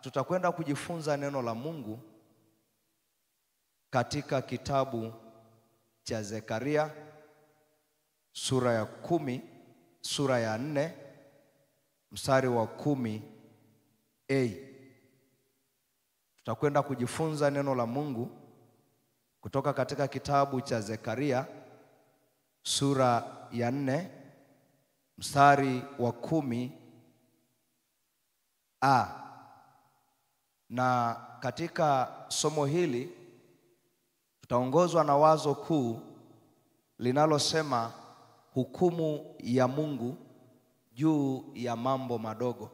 Tutakwenda kujifunza neno la Mungu katika kitabu cha Zekaria sura ya 10, sura ya 4, mstari wa 10a. Tutakwenda kujifunza neno la Mungu kutoka katika kitabu cha Zekaria sura ya 4, mstari wa 10a. Na katika somo hili tutaongozwa na wazo kuu linalosema hukumu ya Mungu juu ya mambo madogo.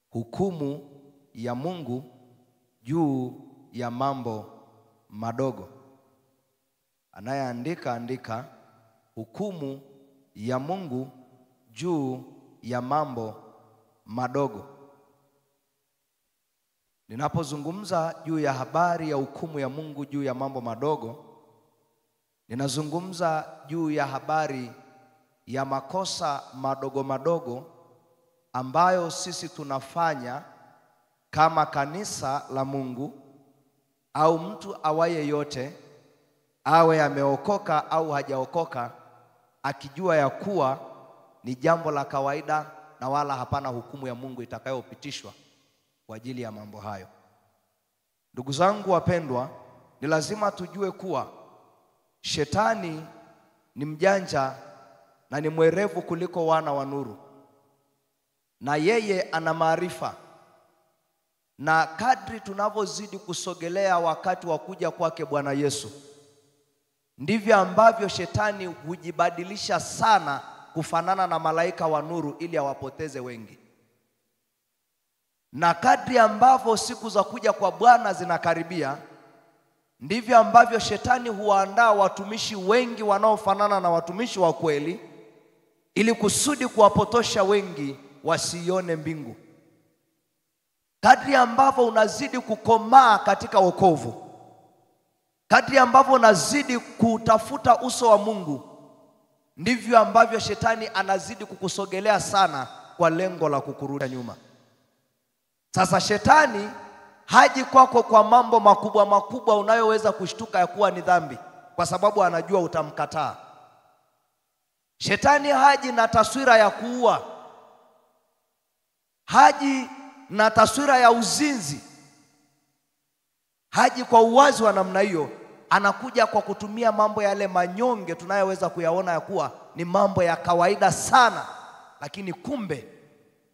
Hukumu ya Mungu juu ya mambo madogo. Anayeandika andika hukumu ya Mungu juu ya mambo madogo. Ninapozungumza juu ya habari ya hukumu ya Mungu juu ya mambo madogo, ninazungumza juu ya habari ya makosa madogo madogo ambayo sisi tunafanya kama kanisa la Mungu, au mtu awaye yote, awe ameokoka au hajaokoka, akijua ya kuwa ni jambo la kawaida na wala hapana hukumu ya Mungu itakayopitishwa kwa ajili ya mambo hayo. Ndugu zangu wapendwa, ni lazima tujue kuwa shetani ni mjanja na ni mwerevu kuliko wana wa nuru, na yeye ana maarifa. Na kadri tunavyozidi kusogelea wakati wa kuja kwake Bwana Yesu, ndivyo ambavyo shetani hujibadilisha sana kufanana na malaika wa nuru ili awapoteze wengi. Na kadri ambavyo siku za kuja kwa Bwana zinakaribia, ndivyo ambavyo shetani huandaa watumishi wengi wanaofanana na watumishi wa kweli ili kusudi kuwapotosha wengi wasione mbingu. Kadri ambavyo unazidi kukomaa katika wokovu, kadri ambavyo unazidi kutafuta uso wa Mungu, ndivyo ambavyo shetani anazidi kukusogelea sana kwa lengo la kukurudisha nyuma. Sasa shetani haji kwako kwa mambo makubwa makubwa unayoweza kushtuka ya kuwa ni dhambi, kwa sababu anajua utamkataa. Shetani haji na taswira ya kuua, haji na taswira ya uzinzi, haji kwa uwazi wa namna hiyo. Anakuja kwa kutumia mambo yale manyonge tunayoweza kuyaona ya kuwa ni mambo ya kawaida sana, lakini kumbe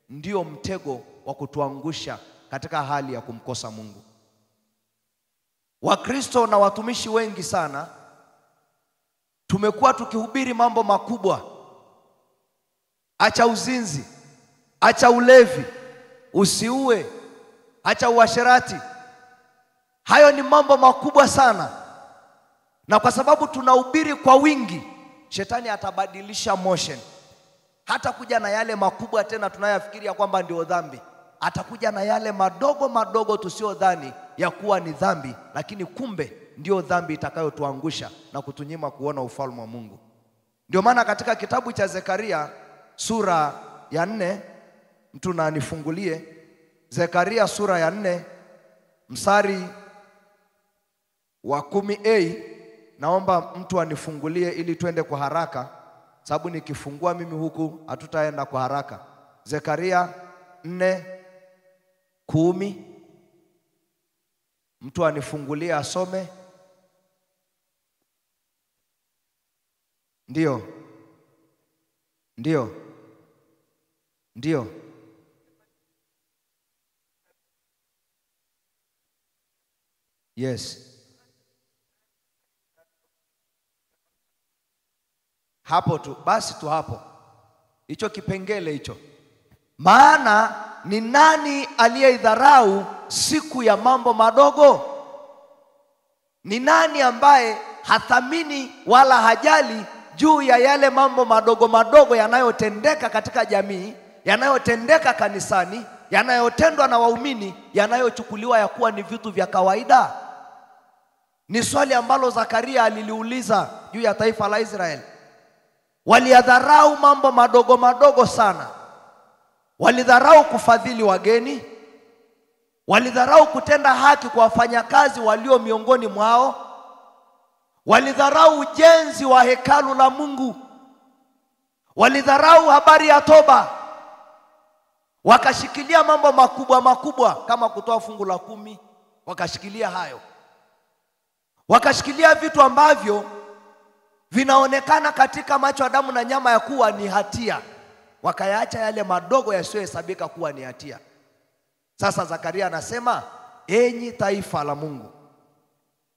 ndio mtego wa kutuangusha katika hali ya kumkosa Mungu. Wakristo na watumishi wengi sana tumekuwa tukihubiri mambo makubwa: acha uzinzi, acha ulevi, usiue, acha uasherati. Hayo ni mambo makubwa sana, na kwa sababu tunahubiri kwa wingi, shetani atabadilisha motion. Hata kuja na yale makubwa tena tunayafikiria kwamba ndio dhambi, atakuja na yale madogo madogo tusiodhani ya kuwa ni dhambi, lakini kumbe ndio dhambi itakayotuangusha na kutunyima kuona ufalme wa Mungu. Ndio maana katika kitabu cha Zekaria sura ya 4, mtu na anifungulie Zekaria sura ya 4 mstari wa 10a. Naomba mtu anifungulie ili twende kwa haraka, sababu nikifungua mimi huku hatutaenda kwa haraka. Zekaria 4:10, mtu anifungulie asome. Ndio. Yes. Hapo tu, basi tu hapo. Hicho kipengele hicho. Maana ni nani aliyeidharau siku ya mambo madogo? Ni nani ambaye hathamini wala hajali juu ya yale mambo madogo madogo yanayotendeka katika jamii, yanayotendeka kanisani, yanayotendwa na waumini, yanayochukuliwa ya kuwa ni vitu vya kawaida? Ni swali ambalo Zakaria aliliuliza juu ya taifa la Israeli. Waliyadharau mambo madogo madogo sana. Walidharau kufadhili wageni, walidharau kutenda haki kwa wafanyakazi walio miongoni mwao, walidharau ujenzi wa hekalu la Mungu, walidharau habari ya toba, wakashikilia mambo makubwa makubwa kama kutoa fungu la 10, wakashikilia hayo. Wakashikilia vitu ambavyo vinaonekana katika macho ya damu na nyama ya kuwa ni hatia, wakayaacha yale madogo yasiyohesabika kuwa ni hatia. Sasa Zakaria anasema, enyi taifa la Mungu,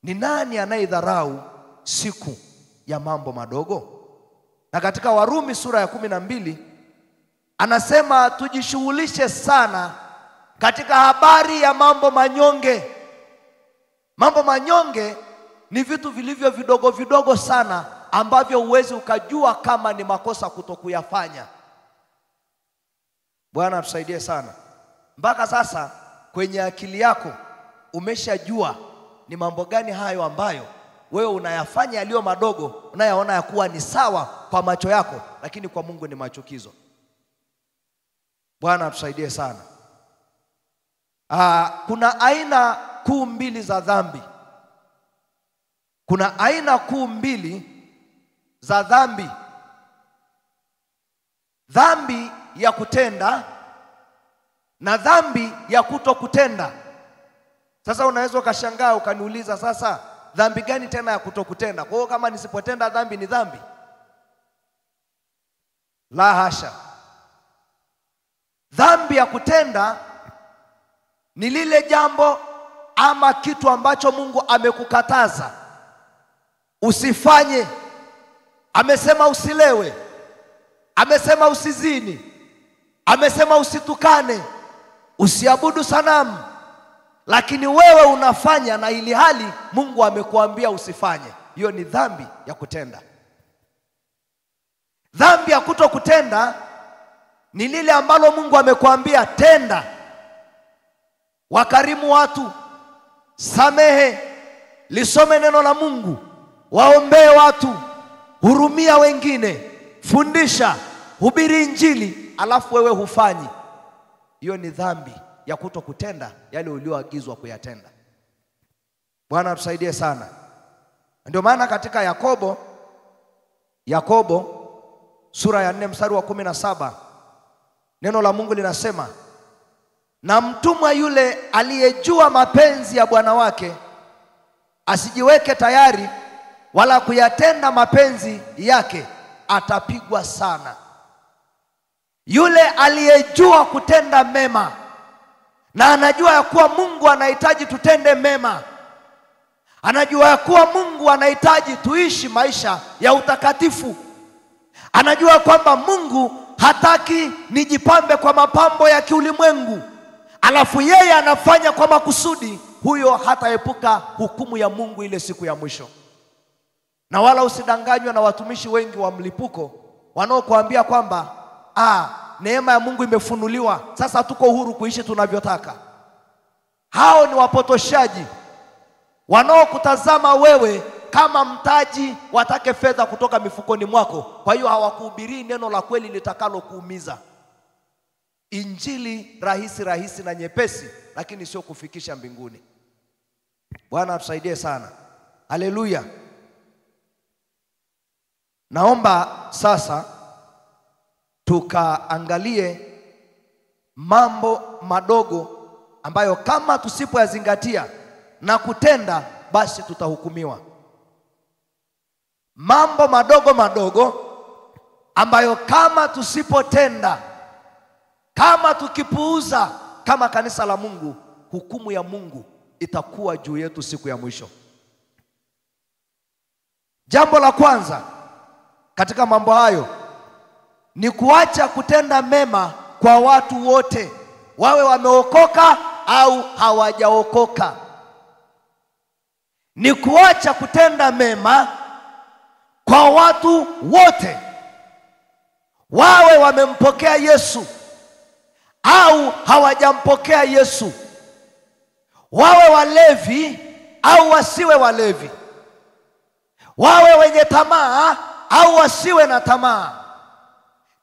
ni nani anayedharau siku ya mambo madogo? Na katika Warumi sura ya 12 anasema tujishughulishe sana katika habari ya mambo manyonge. Mambo manyonge ni vitu vilivyo vidogo vidogo sana ambavyo huwezi ukajua kama ni makosa kutokuyafanya. Bwana atusaidie sana. Mpaka sasa kwenye akili yako umeshajua ni mambo gani hayo ambayo wewe unayafanya yaliyo madogo, unayaona ya kuwa ni sawa kwa macho yako, lakini kwa Mungu ni machukizo. Bwana atusaidie sana. Kuna aina kuu mbili za dhambi. Kuna aina kuu mbili za dhambi. Dhambi ya kutenda na dhambi ya kutokutenda. Sasa unaweza ukashangaa ukaniuliza, sasa dhambi gani tena ya kutokutenda? Kwa hiyo kama nisipotenda dhambi ni dhambi? La hasha. Dhambi ya kutenda ni lile jambo ama kitu ambacho Mungu amekukataza usifanye. Amesema usilewe, amesema usizini, amesema usitukane, usiabudu sanamu, lakini wewe unafanya na ili hali Mungu amekuambia usifanye. Hiyo ni dhambi ya kutenda. Dhambi ya kutokutenda ni lile ambalo Mungu amekuambia tenda. Wakarimu watu, samehe, lisome neno la Mungu, waombee watu, hurumia wengine, fundisha, hubiri Injili, alafu wewe hufanyi. Hiyo ni dhambi ya kutokutenda yale ulioagizwa kuyatenda. Bwana atusaidie sana. Ndio maana katika Yakobo sura ya 4 mstari wa 17 neno la Mungu linasema, na mtumwa yule aliyejua mapenzi ya bwana wake asijiweke tayari wala kuyatenda mapenzi yake atapigwa sana. Yule aliyejua kutenda mema na anajua ya kuwa Mungu anahitaji tutende mema, anajua ya kuwa Mungu anahitaji tuishi maisha ya utakatifu, anajua kwamba Mungu hataki nijipambe kwa mapambo ya kiulimwengu, alafu yeye anafanya kwa makusudi, huyo hataepuka hukumu ya Mungu ile siku ya mwisho. Na wala usidanganywe na watumishi wengi wa mlipuko wanaokuambia kwamba neema ya Mungu imefunuliwa, sasa tuko huru kuishi tunavyotaka. Hao ni wapotoshaji wanaokutazama wewe kama mtaji, watake fedha kutoka mifukoni mwako. Kwa hiyo hawakuhubiri neno la kweli litakalo kuumiza. Injili rahisi na nyepesi, lakini sio kufikisha mbinguni. Bwana atusaidie sana. Haleluya. Naomba sasa tukaangalie mambo madogo ambayo kama tusipoyazingatia na kutenda basi tutahukumiwa. Mambo madogo ambayo kama tusipotenda, kama tukipuuza kama kanisa la Mungu, hukumu ya Mungu itakuwa juu yetu siku ya mwisho. Jambo la kwanza katika mambo hayo ni kuacha kutenda mema kwa watu wote, wawe wameokoka au hawajaokoka. Ni kuacha kutenda mema kwa watu wote, wawe wamempokea Yesu au hawajampokea Yesu, wawe walevi au wasiwe walevi, wawe wenye tamaa au wasiwe na tamaa.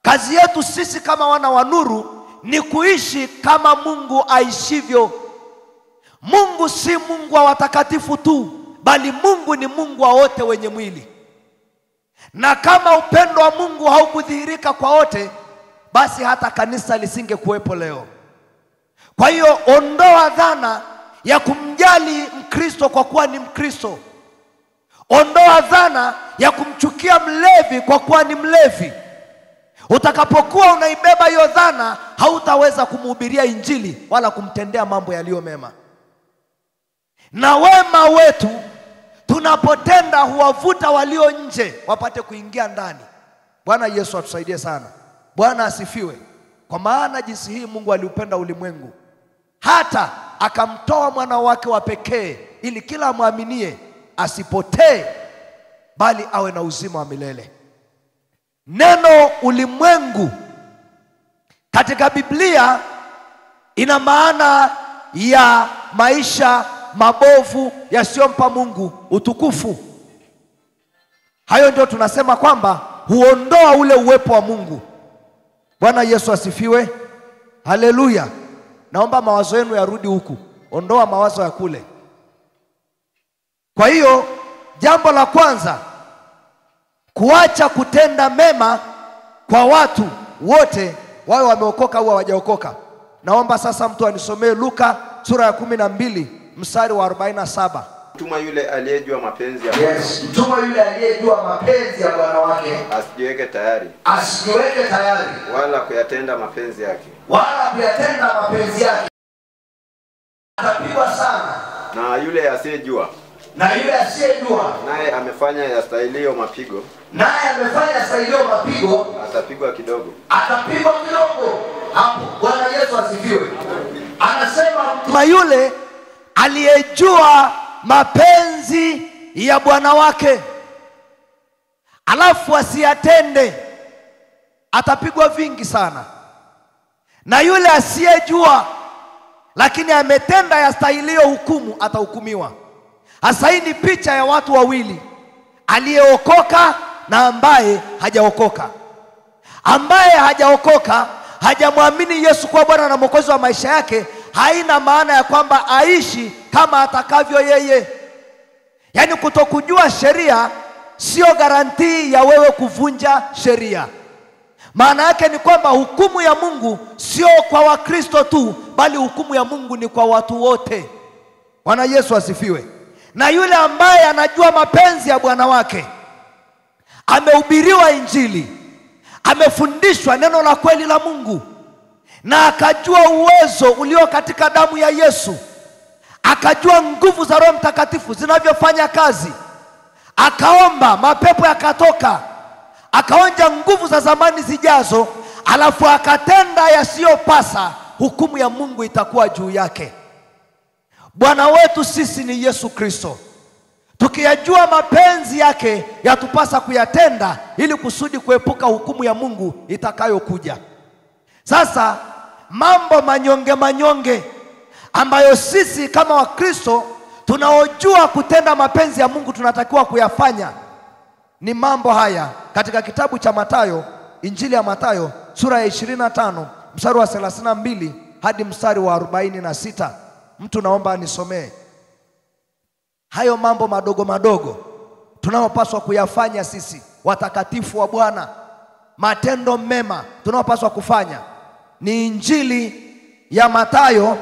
Kazi yetu sisi kama wana wa nuru ni kuishi kama Mungu aishivyo. Mungu si Mungu wa watakatifu tu, bali Mungu ni Mungu wa wote wenye mwili. Na kama upendo wa Mungu haukudhihirika kwa wote, basi hata kanisa lisingekuwepo leo. Kwa hiyo ondoa dhana ya kumjali Mkristo kwa kuwa ni Mkristo. Ondoa dhana ya kumchukia mlevi kwa kuwa ni mlevi. Utakapokuwa unaibeba hiyo dhana, hautaweza kumhubiria Injili wala kumtendea mambo yaliyo mema. Na wema wetu tunapotenda huwavuta walio nje wapate kuingia ndani. Bwana Yesu atusaidie sana. Bwana asifiwe. Kwa maana jinsi hii Mungu aliupenda ulimwengu hata akamtoa mwana wake wa pekee, ili kila amwaminie asipotee bali awe na uzima wa milele. Neno ulimwengu katika Biblia ina maana ya maisha mabovu yasiyompa Mungu utukufu. Hayo ndio tunasema kwamba huondoa ule uwepo wa Mungu. Bwana Yesu asifiwe. Haleluya. Naomba mawazo yenu yarudi huku. Ondoa mawazo ya kule. Kwa hiyo jambo la kwanza, kuacha kutenda mema kwa watu wote, wawe wameokoka au hawajaokoka. Naomba sasa mtu anisomee Luka sura ya 12 mstari wa 47. Mtuma yule aliyejua mapenzi ya Bwana. Yes, mtuma yule aliyejua mapenzi ya Bwana wake asijiweke tayari. Asijiweke tayari Wala kuyatenda mapenzi yake. Wala kuyatenda mapenzi yake. Atapigwa sana. Na yule asiyejua. Na yule asiyejua. Naye amefanya yastahilio mapigo. Naye amefanya yastahilio mapigo. Atapigwa kidogo. Atapigwa kidogo. Hapo Bwana Yesu asifiwe. Anasema mtuma yule aliyejua mapenzi ya Bwana wake, alafu asiyatende, atapigwa vingi sana. Na yule asiyejua lakini ametenda yastahilio hukumu, atahukumiwa. Hasa hii ni picha ya watu wawili, aliyeokoka na ambaye hajaokoka. Ambaye hajaokoka, hajamwamini Yesu kuwa Bwana na Mwokozi wa maisha yake, haina maana ya kwamba aishi kama atakavyo yeye. Yaani kutokujua sheria sio garantii ya wewe kuvunja sheria. Maana yake ni kwamba hukumu ya Mungu sio kwa Wakristo tu, bali hukumu ya Mungu ni kwa watu wote. Bwana Yesu asifiwe. Na yule ambaye anajua mapenzi ya Bwana wake, amehubiriwa Injili, amefundishwa neno la kweli la Mungu, na akajua uwezo ulio katika damu ya Yesu, akajua nguvu za Roho Mtakatifu zinavyofanya kazi, akaomba mapepo yakatoka, akaonja nguvu za zamani zijazo, alafu akatenda yasiyopasa, hukumu ya Mungu itakuwa juu yake. Bwana wetu sisi ni Yesu Kristo. Tukiyajua mapenzi yake, yatupasa kuyatenda ili kusudi kuepuka hukumu ya Mungu itakayokuja. Sasa mambo manyonge ambayo sisi kama Wakristo tunaojua kutenda mapenzi ya Mungu tunatakiwa kuyafanya ni mambo haya. Katika kitabu cha Mathayo, Injili ya Mathayo sura ya 25 mstari wa 32 hadi mstari wa 46. Mtu naomba anisomee. Hayo mambo madogo tunayopaswa kuyafanya sisi watakatifu wa Bwana, matendo mema tunayopaswa kufanya, ni Injili ya Mathayo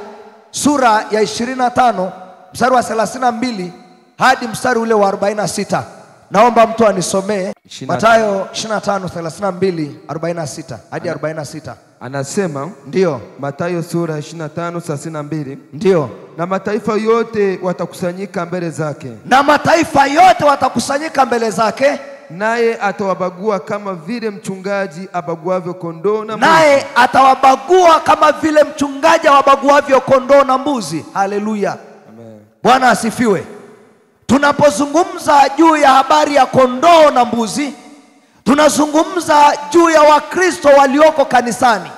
sura ya 25 mstari wa 32 hadi mstari ule wa 46. Naomba mtu anisomee Mathayo 25:32 46 hadi 46. Anasema, ndio Mathayo sura 25:32, ndio, na mataifa yote watakusanyika mbele zake. Na mataifa yote watakusanyika mbele zake, naye atawabagua kama vile mchungaji abaguavyo kondoo na mbuzi. Naye atawabagua kama vile mchungaji abaguavyo kondoo na mbuzi. Haleluya. Amen. Bwana asifiwe. Tunapozungumza juu ya habari ya kondoo na mbuzi, tunazungumza juu ya Wakristo walioko kanisani.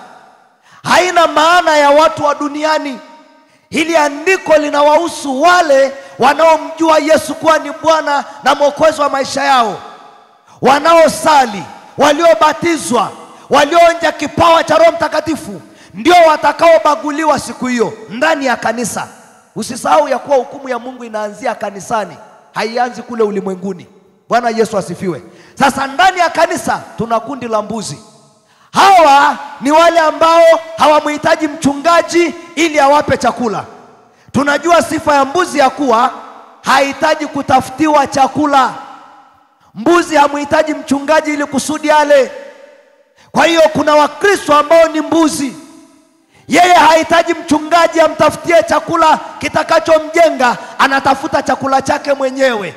Haina maana ya watu wa duniani. Hili andiko linawahusu wale wanaomjua Yesu kuwa ni Bwana na Mwokozi wa maisha yao, wanaosali, waliobatizwa, walioonja kipawa cha Roho Mtakatifu, ndio watakaobaguliwa siku hiyo ndani ya kanisa. Usisahau ya kuwa hukumu ya Mungu inaanzia kanisani, haianzi kule ulimwenguni. Bwana Yesu asifiwe. Sasa ndani ya kanisa tuna kundi la mbuzi. Hawa ni wale ambao hawamhitaji mchungaji ili awape chakula. Tunajua sifa ya mbuzi ya kuwa hahitaji kutafutiwa chakula. Mbuzi hamhitaji mchungaji ili kusudi ale. Kwa hiyo kuna Wakristo ambao ni mbuzi. Yeye hahitaji mchungaji amtafutie chakula kitakachomjenga, anatafuta chakula chake mwenyewe.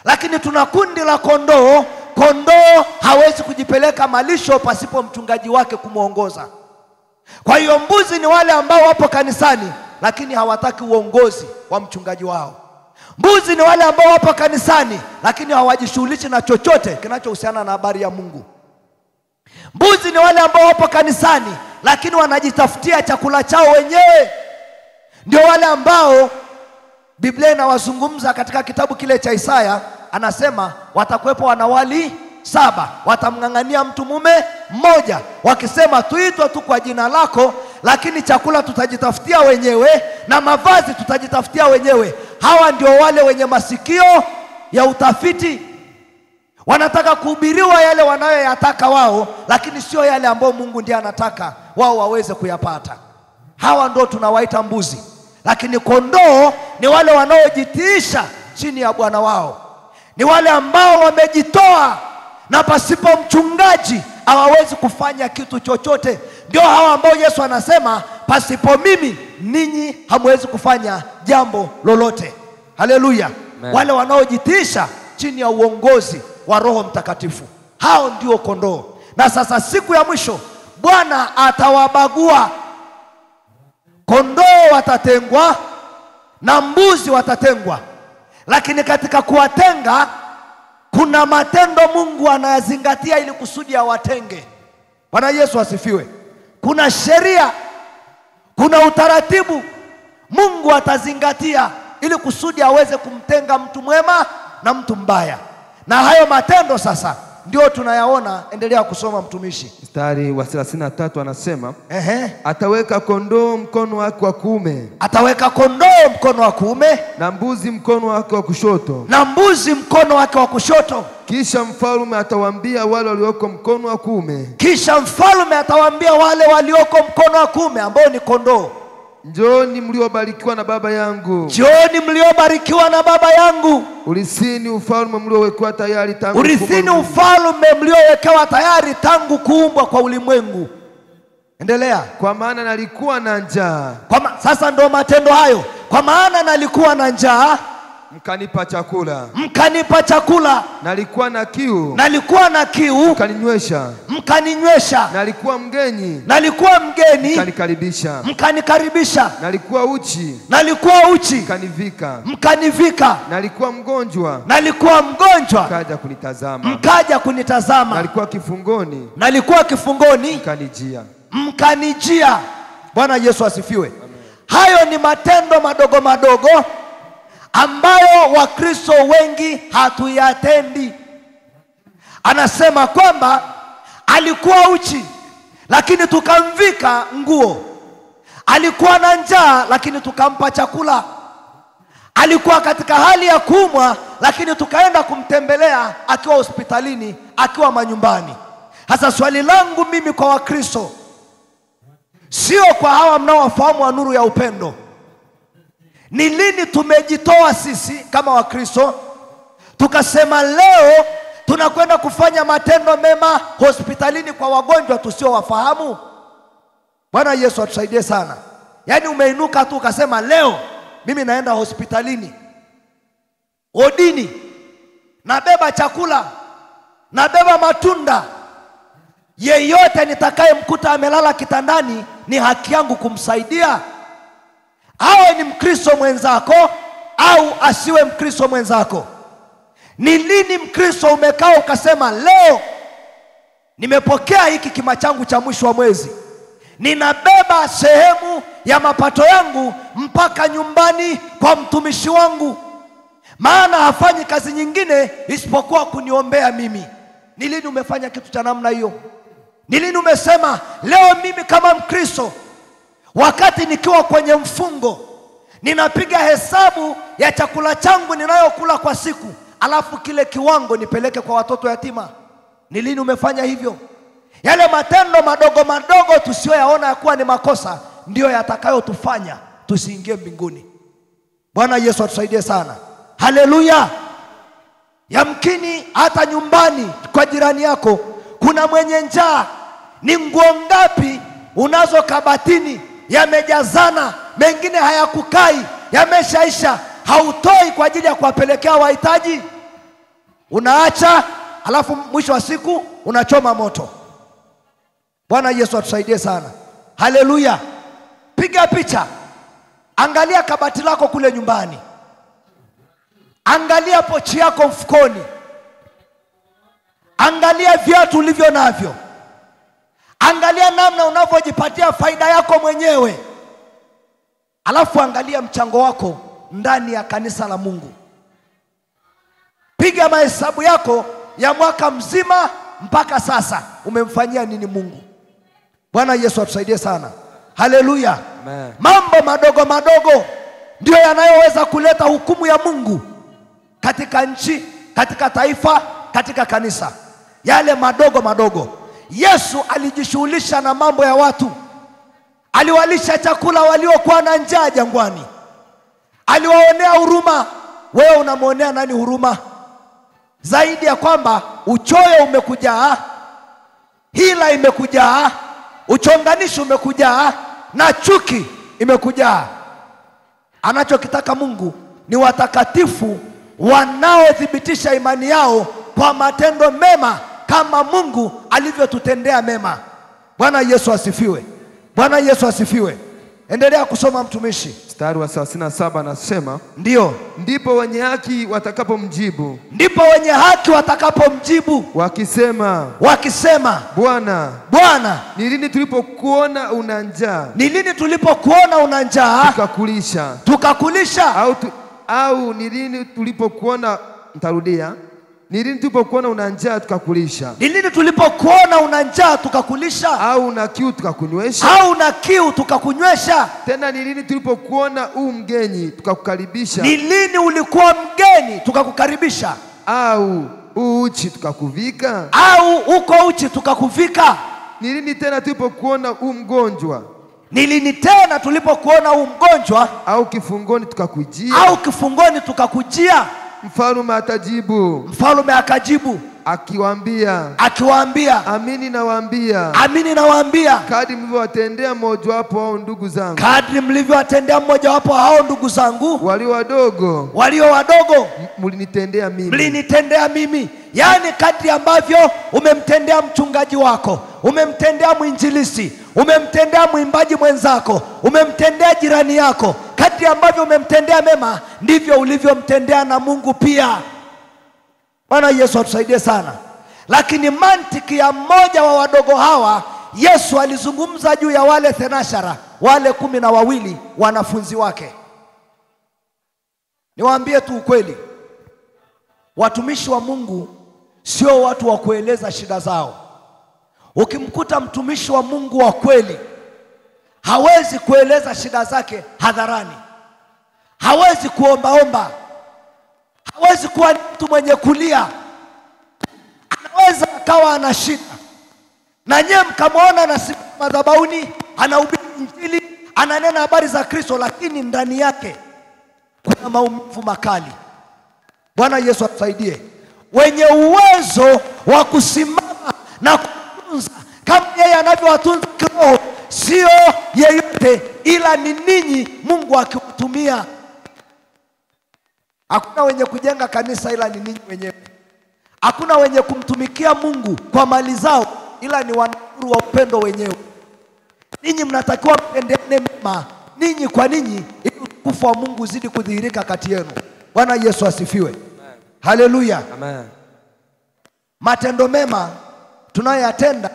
Lakini tuna kundi la kondoo. Kondoo hawezi kujipeleka malisho pasipo mchungaji wake kumuongoza. Kwa hiyo mbuzi ni wale ambao wapo kanisani lakini hawataki uongozi wa mchungaji wao. Mbuzi ni wale ambao wapo kanisani lakini hawajishughulishi na chochote kinachohusiana na habari ya Mungu. Mbuzi ni wale ambao wapo kanisani lakini wanajitafutia chakula chao wenyewe. Ndio wale ambao Biblia inawazungumza katika kitabu kile cha Isaya, anasema watakuwepo wanawali 7, watamng'ang'ania mtu mume mmoja, wakisema tuitwa tu kwa jina lako, lakini chakula tutajitafutia wenyewe na mavazi tutajitafutia wenyewe. Hawa ndio wale wenye masikio ya utafiti. Wanataka kuhubiriwa yale wanayoyataka wao, lakini sio yale ambayo Mungu ndiye anataka wao waweze kuyapata. Hawa ndio tunawaita mbuzi. Lakini kondoo ni wale wanaojitiisha chini ya bwana wao. Ni wale ambao wamejitoa na pasipo mchungaji hawawezi kufanya kitu chochote. Ndio hawa ambao Yesu anasema pasipo mimi ninyi hamwezi kufanya jambo lolote. Haleluya. Wale wanaojitiisha chini ya uongozi wa Roho Mtakatifu. Hao ndio kondoo. Na sasa siku ya mwisho Bwana atawabagua. Kondoo watatengwa na mbuzi watatengwa. Lakini katika kuwatenga kuna matendo Mungu anayazingatia ili kusudi awatenge. Bwana Yesu asifiwe. Kuna sheria, kuna utaratibu Mungu atazingatia ili kusudi aweze kumtenga mtu mwema na mtu mbaya. Na hayo matendo sasa ndio tunayaona. Endelea kusoma mtumishi. Mstari wa 33 anasema, ataweka kondoo mkono wake wa kuume, ataweka kondoo mkono wa kuume, na mbuzi mkono wake wa kushoto, na mbuzi mkono wake wa kushoto. Kisha mfalme atawaambia wale walioko mkono wa kuume, kisha mfalme atawaambia wale walioko mkono wa kuume ambao ni kondoo, njooni mliobarikiwa na baba yangu, njooni mliobarikiwa na baba yangu, urisini ufalme mliowekewa tayari tangu urisini ufalme mliowekewa tayari tangu kuumbwa kwa ulimwengu. Endelea. Kwa maana nalikuwa na njaa. Sasa ndo matendo hayo. Kwa maana nalikuwa na njaa, mkanipa chakula. Mkanipa chakula. Nalikuwa na kiu. Nalikuwa na kiu. Mkaninywesha. Mkaninywesha. Nalikuwa mgeni. Nalikuwa mgeni. Mkanikaribisha. Mkanikaribisha. Nalikuwa uchi. Nalikuwa uchi. Mkanivika. Mkanivika. Nalikuwa mgonjwa. Nalikuwa mgonjwa. Mkaja kunitazama. Mkaja kunitazama. Nalikuwa kifungoni. Nalikuwa kifungoni. Mkanijia. Mkanijia. Bwana Yesu asifiwe. Amen. Hayo ni matendo madogo madogo ambayo Wakristo wengi hatuyatendi. Anasema kwamba alikuwa uchi lakini tukamvika nguo. Alikuwa na njaa lakini tukampa chakula. Alikuwa katika hali ya kuumwa lakini tukaenda kumtembelea akiwa hospitalini, akiwa manyumbani. Sasa swali langu mimi kwa Wakristo, sio kwa hawa mnaowafahamu wa nuru ya upendo, ni lini tumejitoa sisi kama Wakristo tukasema leo tunakwenda kufanya matendo mema hospitalini kwa wagonjwa tusiowafahamu? Bwana Yesu atusaidie sana. Yaani umeinuka tu ukasema leo mimi naenda hospitalini, odini, nabeba chakula, nabeba matunda, yeyote nitakayemkuta amelala kitandani ni haki yangu kumsaidia. Awe ni Mkristo mwenzako au asiwe Mkristo mwenzako. Ni lini Mkristo umekaa ukasema leo nimepokea hiki kima changu cha mwisho wa mwezi, ninabeba sehemu ya mapato yangu mpaka nyumbani kwa mtumishi wangu, maana hafanyi kazi nyingine isipokuwa kuniombea mimi? Ni lini umefanya kitu cha namna hiyo? Ni lini umesema leo mimi kama Mkristo, wakati nikiwa kwenye mfungo, Ninapiga hesabu ya chakula changu ninayokula kwa siku, alafu kile kiwango nipeleke kwa watoto yatima. Ni lini umefanya hivyo? Yale matendo madogo madogo tusiyoyaona ya kuwa ni makosa ndio yatakayotufanya tusiingie mbinguni. Bwana Yesu atusaidie sana. Haleluya. Yamkini hata nyumbani kwa jirani yako kuna mwenye njaa. Ni nguo ngapi unazo kabatini yamejazana, mengine hayakukai, yameshaisha, hautoi kwa ajili ya kuwapelekea wahitaji? Unaacha, alafu mwisho wa siku unachoma moto. Bwana Yesu atusaidie sana. Haleluya. Piga picha. Angalia kabati lako kule nyumbani. Angalia pochi yako mfukoni. Angalia viatu ulivyo navyo. Angalia namna unavyojipatia faida yako mwenyewe. Alafu angalia mchango wako ndani ya kanisa la Mungu. Piga mahesabu yako ya mwaka mzima mpaka sasa, umemfanyia nini Mungu? Bwana Yesu atusaidie sana. Haleluya. Mambo madogo madogo ndio yanayoweza kuleta hukumu ya Mungu katika nchi, katika taifa, katika kanisa. Yale madogo madogo. Yesu alijishughulisha na mambo ya watu. Aliwalisha chakula waliokuwa na njaa jangwani. Aliwaonea huruma. Wewe unamwonea nani huruma? Zaidi ya kwamba uchoyo umekujaa, hila imekujaa, uchonganishi umekujaa, na chuki imekujaa. Anachokitaka Mungu ni watakatifu wanaothibitisha imani yao kwa matendo mema kama Mungu alivyotutendea mema. Bwana Yesu asifiwe. Bwana Yesu asifiwe. Endelea kusoma mtumishi. Mstari wa 37 anasema, ndio, ndipo wenye haki watakapomjibu. Ndipo wenye haki watakapomjibu wakisema, Bwana, Bwana, ni lini tulipokuona una njaa? Ni lini tulipokuona una njaa tukakulisha? Au ni lini tulipokuona, nitarudia, ni lini tulipokuona una njaa tukakulisha? Ni lini tulipokuona una njaa tukakulisha? Au una kiu tukakunywesha? Au na kiu tukakunywesha? Tena ni lini tulipokuona mgeni tukakukaribisha? Ni lini ulikuwa mgeni tukakukaribisha? Au uchi tukakuvika? Au uko uchi tukakuvika? Ni lini tena tulipokuona mgonjwa? Ni lini tena tulipokuona mgonjwa? Au kifungoni tukakujia? Au kifungoni tukakujia? Mfalme atajibu. Mfalme akajibu akiwaambia, amini nawaambia, kadri mlivyowatendea mmoja wapo hao ndugu zangu walio wadogo, mlinitendea mimi. Yani kadri ambavyo umemtendea mchungaji wako, umemtendea mwinjilisti, umemtendea mwimbaji mwenzako, umemtendea jirani yako, kadri ambavyo umemtendea mema, ndivyo ulivyomtendea na Mungu pia. Bwana Yesu atusaidie sana. Lakini mantiki ya mmoja wa wadogo hawa, Yesu alizungumza juu ya wale thenashara, wale 12 wanafunzi wake. Niwaambie tu ukweli, watumishi wa Mungu sio watu wa kueleza shida zao. Ukimkuta mtumishi wa Mungu wa kweli, hawezi kueleza shida zake hadharani. Hawezi kuombaomba. Hawezi kuwa mtu mwenye kulia. Anaweza akawa ana shida, na nyewe mkamwona anasimama madhabahuni, anahubiri Injili, ananena habari za Kristo, lakini ndani yake kuna maumivu makali. Bwana Yesu atusaidie. Wenye uwezo wa kusimama na kutunza kama yeye anavyowatunza kiroho sio yeyote, ila ni ninyi Mungu akiwatumia. Hakuna wenye kujenga kanisa ila ni ninyi wenyewe. Hakuna wenye kumtumikia Mungu kwa mali zao ila ni wanuru wa upendo wenyewe. Ninyi mnatakiwa mpendeane mema ninyi kwa ninyi, ili utukufu wa Mungu uzidi kudhihirika kati yenu. Bwana Yesu asifiwe. Haleluya. Amen. Matendo mema tunayoyatenda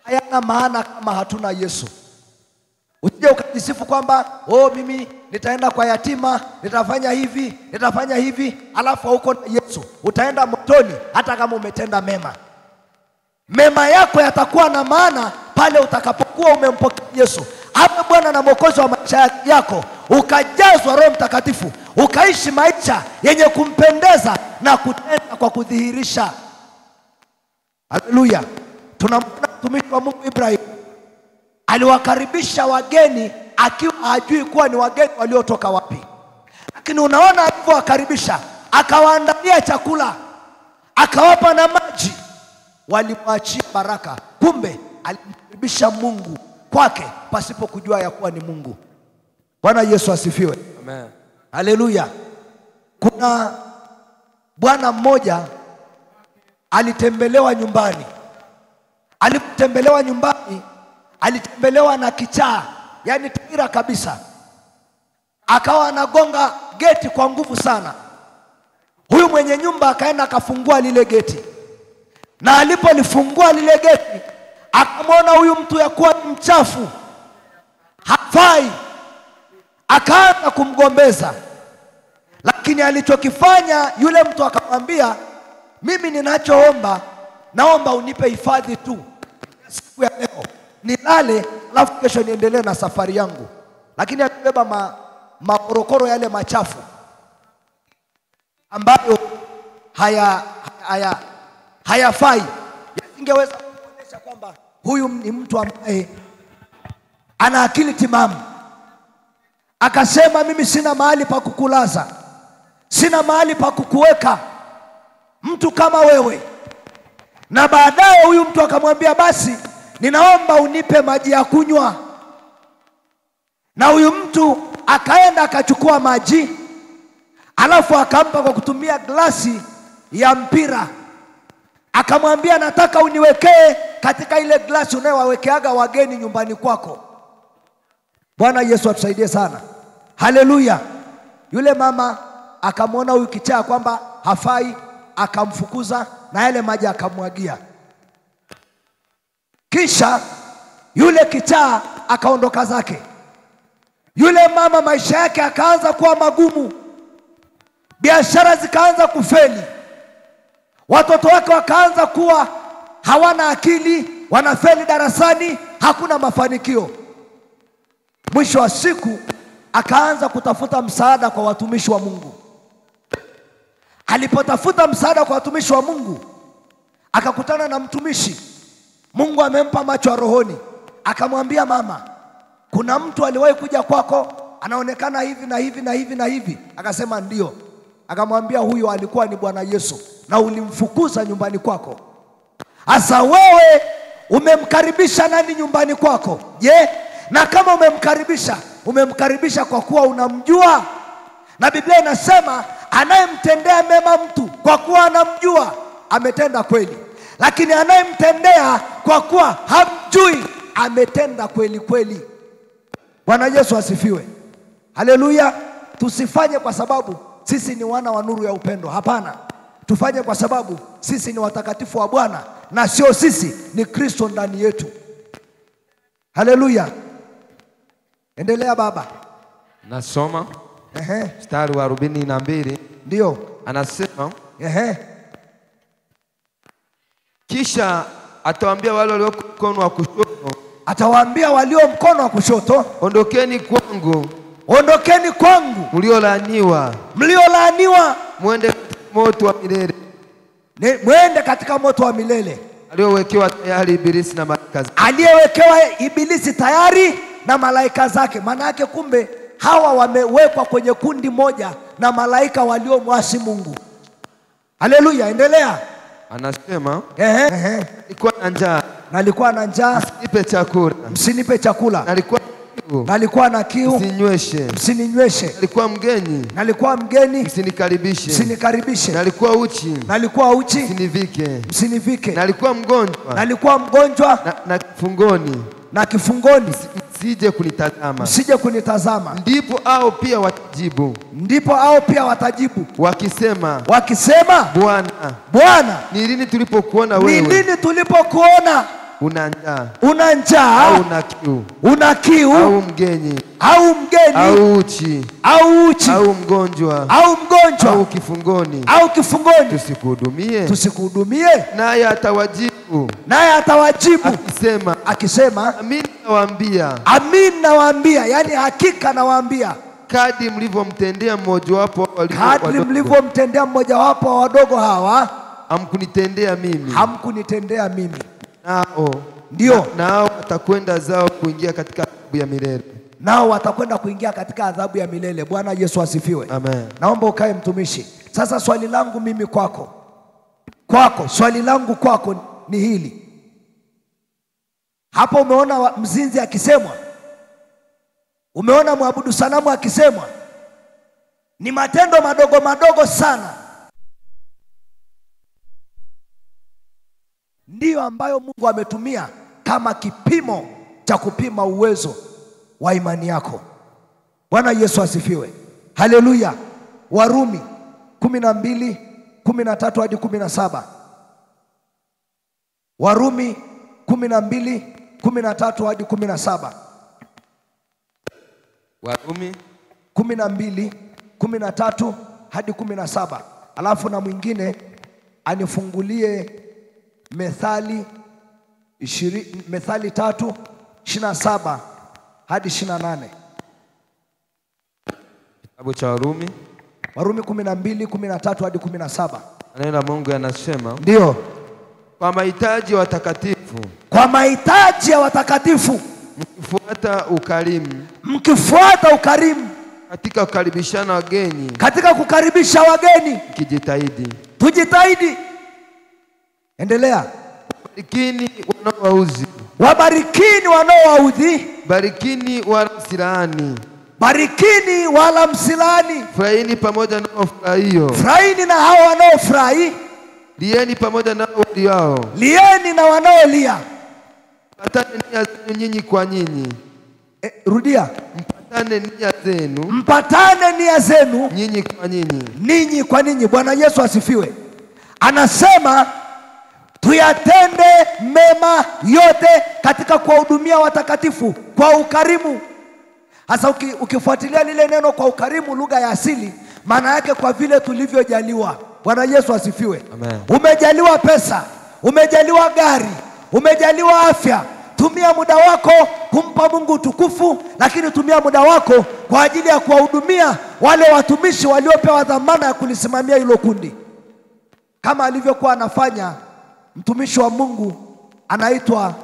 hayana maana kama hatuna Yesu. Usije ukajisifu kwamba mimi nitaenda kwa yatima, nitafanya hivi, alafu hauko na Yesu. Utaenda motoni hata kama umetenda mema. Mema yako yatakuwa na maana pale utakapokuwa umempokea Yesu awe Bwana na Mwokozi wa maisha yako. ukajazwa Roho Mtakatifu, ukaishi maisha yenye kumpendeza na kutenda kwa kudhihirisha. Haleluya. Tunamwona mtumishi wa Mungu Ibrahim aliwakaribisha wageni akiwa hajui kuwa ni wageni waliotoka wapi, lakini unaona alivyowakaribisha, akawaandalia chakula, akawapa na maji, walimwachia baraka. Kumbe alimkaribisha Mungu kwake pasipo kujua ya kuwa ni Mungu. Bwana Yesu asifiwe. Amen. Haleluya. Kuna bwana mmoja alitembelewa nyumbani. Alipotembelewa nyumbani, alitembelewa na kichaa, yani taira kabisa. Akawa anagonga geti kwa nguvu sana. Huyu mwenye nyumba akaenda akafungua lile geti, na alipolifungua lile geti akamwona huyu mtu ya kuwa ni mchafu, hafai. Akaanza kumgombeza, lakini alichokifanya yule mtu akamwambia, mimi ninachoomba, naomba unipe hifadhi tu siku ya leo, nilale alafu kesho niendelee na safari yangu. Lakini alibeba makorokoro yale machafu ambayo hayafai, yasingeweza kuonyesha kwamba huyu ni mtu ambaye ana akili timamu. Akasema, mimi sina mahali pa kukulaza, sina mahali pa kukuweka mtu kama wewe. Na baadaye huyu mtu akamwambia, basi ninaomba unipe maji ya kunywa. Na huyu mtu akaenda akachukua maji, alafu akampa kwa kutumia glasi ya mpira. Akamwambia, nataka uniwekee katika ile glasi unayowawekeaga wageni nyumbani kwako. Bwana Yesu atusaidie sana. Haleluya. Yule mama akamwona huyu kichaa kwamba hafai, akamfukuza na yale maji akamwagia. Kisha yule kichaa akaondoka zake. Yule mama maisha yake akaanza kuwa magumu, biashara zikaanza kufeli, watoto wake wakaanza kuwa hawana akili, wanafeli darasani, hakuna mafanikio. Mwisho wa siku akaanza kutafuta msaada kwa watumishi wa Mungu. Alipotafuta msaada kwa watumishi wa Mungu, akakutana na mtumishi. Mungu amempa macho ya rohoni. Akamwambia, mama, kuna mtu aliwahi kuja kwako, anaonekana hivi na hivi na hivi na hivi. Akasema ndio. Akamwambia, huyo alikuwa ni Bwana Yesu na ulimfukuza nyumbani kwako. Asa wewe umemkaribisha nani nyumbani kwako? Je, na kama umemkaribisha kwa kuwa unamjua? Na Biblia inasema anayemtendea mema mtu kwa kuwa anamjua ametenda kweli, lakini anayemtendea kwa kuwa hamjui ametenda kweli kweli. Bwana Yesu asifiwe. Haleluya. Tusifanye kwa sababu sisi ni wana wa nuru ya upendo. Hapana. Tufanye kwa sababu sisi ni watakatifu wa Bwana, na sio sisi, ni Kristo ndani yetu. Haleluya. Endelea baba. Nasoma mstari wa 42. Ndio. Anasema kisha atawaambia wale walio mkono wa kushoto, atawaambia walio mkono wa kushoto, ondokeni kwangu, ondokeni kwangu mliolaaniwa, mwende moto wa milele, mwende katika moto wa milele aliyowekewa tayari Ibilisi na malaika zake. Aliyewekewa Ibilisi tayari na malaika zake. Maana yake kumbe hawa wamewekwa kwenye kundi moja na malaika waliomwasi Mungu. Haleluya. Endelea. Anasema nalikuwa na njaa, msinipe chakula. Nalikuwa na kiu, msininyweshe. Nalikuwa mgeni, msinikaribishe. Nalikuwa uchi, msinivike. Nalikuwa mgonjwa, na kifungoni, msije kunitazama. Ndipo hao pia watajibu wakisema, Bwana, ni lini tulipokuona una njaa, una kiu, au mgeni, au uchi, au mgonjwa, au kifungoni, tusikuhudumie? Naye atawajibu akisema, amin nawaambia, yani hakika nawaambia, kadri mlivyomtendea mmojawapo kadri mlivyomtendea mmojawapo wa wadogo hawa, hamkunitendea mimi. Hamkunitendea mimi. Nao ndio nao watakwenda zao kuingia katika adhabu ya milele. Nao watakwenda kuingia katika adhabu ya milele. Bwana Yesu asifiwe. Amen. Naomba ukae mtumishi. Sasa swali langu mimi kwako, swali langu kwako ni hili. Hapa umeona mzinzi akisemwa, umeona mwabudu sanamu akisemwa. Ni matendo madogo madogo sana ndiyo ambayo Mungu ametumia kama kipimo cha kupima uwezo wa imani yako. Bwana Yesu asifiwe. Haleluya. Warumi 12:13 hadi 17. Warumi 12:13 hadi 17. Warumi 12:13 hadi 17. Alafu na mwingine anifungulie Methali 3:27 hadi 28. Kitabu cha Warumi 12:13 hadi 17. Neno la Mungu yanasema, ndio, kwa mahitaji ya watakatifu, kwa mahitaji ya watakatifu mkifuata ukarimu, katika kukaribishana wageni, katika kukaribisha wageni, kijitahidi. Tujitahidi. Endelea. Barikini wanaowaudhi, wabarikini wanaowaudhi, barikini wala msilaani, barikini wala msilaani. Furahini pamoja na wafurahio, furahini na hao wanaofurahi. Lieni pamoja na waliao, lieni na wanaolia. Mpatane nia zenu nyinyi kwa nyinyi. Rudia. Mpatane nia zenu, mpatane nia zenu nyinyi kwa nyinyi, ninyi kwa ninyi. Bwana Yesu asifiwe. Anasema tuyatende mema yote katika kuwahudumia watakatifu kwa ukarimu. Hasa ukifuatilia lile neno kwa ukarimu, lugha ya asili, maana yake kwa vile tulivyojaliwa. Bwana Yesu asifiwe. Amen. Umejaliwa pesa, umejaliwa gari, umejaliwa afya. Tumia muda wako kumpa Mungu utukufu, lakini tumia muda wako kwa ajili ya kuwahudumia wale watumishi waliopewa dhamana ya kulisimamia hilo kundi, kama alivyokuwa anafanya mtumishi wa Mungu anaitwa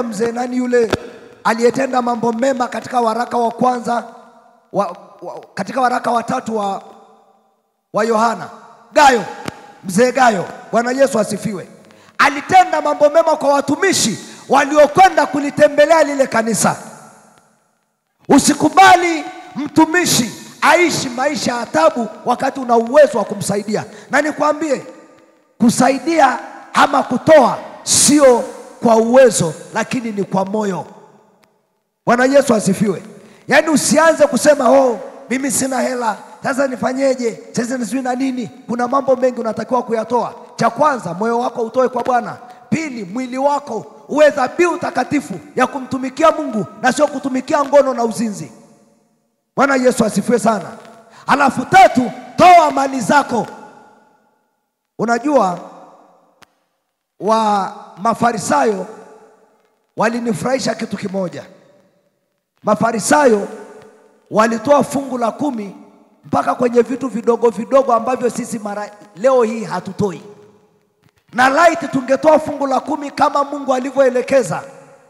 mzee nani yule aliyetenda mambo mema katika waraka wa kwanza katika waraka wa 3 wa Yohana, Gayo, mzee Gayo. Bwana Yesu asifiwe. Alitenda mambo mema kwa watumishi waliokwenda kulitembelea lile kanisa. Usikubali mtumishi aishi maisha ya taabu wakati una uwezo wa kumsaidia. Na nikwambie, kusaidia ama kutoa sio kwa uwezo, lakini ni kwa moyo. Bwana Yesu asifiwe. Yaani usianze kusema mimi sina hela, sasa nifanyeje, sasa nisijui na nini. Kuna mambo mengi unatakiwa kuyatoa. Cha kwanza, moyo wako utoe kwa Bwana. Pili, mwili wako uwe dhabihu takatifu ya kumtumikia Mungu na sio kutumikia ngono na uzinzi. Bwana Yesu asifiwe sana. Alafu tatu, toa mali zako. Unajua Mafarisayo walinifurahisha kitu kimoja. Mafarisayo walitoa fungu la 10 mpaka kwenye vitu vidogo vidogo ambavyo sisi leo hii hatutoi. Na laiti tungetoa fungu la 10 kama Mungu alivyoelekeza,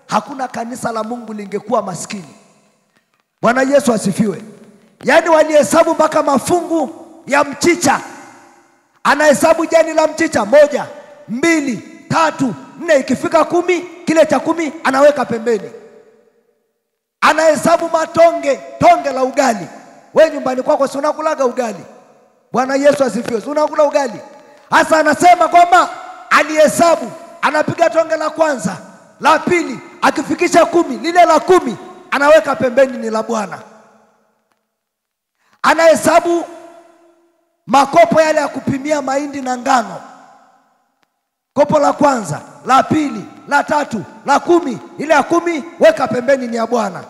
hakuna kanisa la Mungu lingekuwa maskini. Bwana Yesu asifiwe. Yaani walihesabu mpaka mafungu ya mchicha. Anahesabu jani la mchicha 1, 2, 3, 4, ikifika 10, kile cha 10 anaweka pembeni. Anahesabu tonge la ugali. Wewe nyumbani kwako si unakulaga ugali? Bwana Yesu asifiwe. Si unakula ugali? Hasa anasema kwamba alihesabu, anapiga tonge la kwanza, la pili, akifikisha 10, lile la 10 anaweka pembeni, ni la Bwana. Anahesabu makopo yale ya kupimia mahindi na ngano. Kopo la kwanza, la pili, la tatu, la 10, ile ya 10 weka pembeni, ni ya Bwana.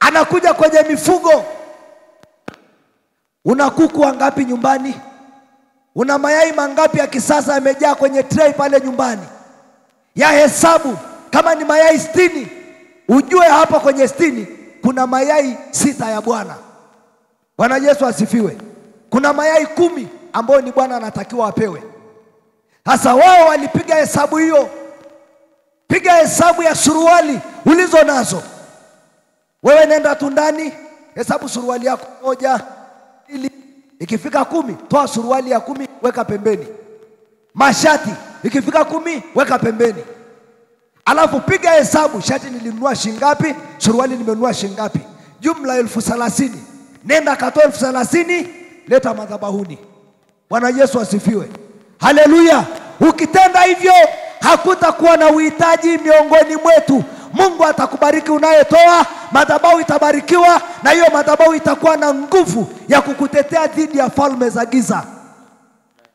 Anakuja kwenye mifugo. Una kuku wangapi nyumbani? Una mayai mangapi ya kisasa yamejaa kwenye tray pale nyumbani? Ya hesabu. Kama ni mayai 60, ujue hapa kwenye 60 kuna mayai 6 ya Bwana. Bwana Yesu asifiwe. Kuna mayai 10 ambayo ni Bwana anatakiwa apewe. Sasa wao walipiga hesabu hiyo. Piga hesabu ya suruali ulizo nazo. Wewe nenda tu ndani, hesabu suruali yako 1, 2, ikifika 10, toa suruali ya 10 weka pembeni. Mashati ikifika 10 weka pembeni. Alafu piga hesabu, shati nilinunua shingapi, suruali nimenunua shingapi. Jumla 30,000. Nenda katoa 30,000, leta madhabahuni. Bwana Yesu asifiwe. Haleluya. Ukitenda hivyo hakutakuwa na uhitaji miongoni mwetu. Mungu atakubariki unayetoa, madhabahu itabarikiwa, na hiyo madhabahu itakuwa na nguvu ya kukutetea dhidi ya falme za giza.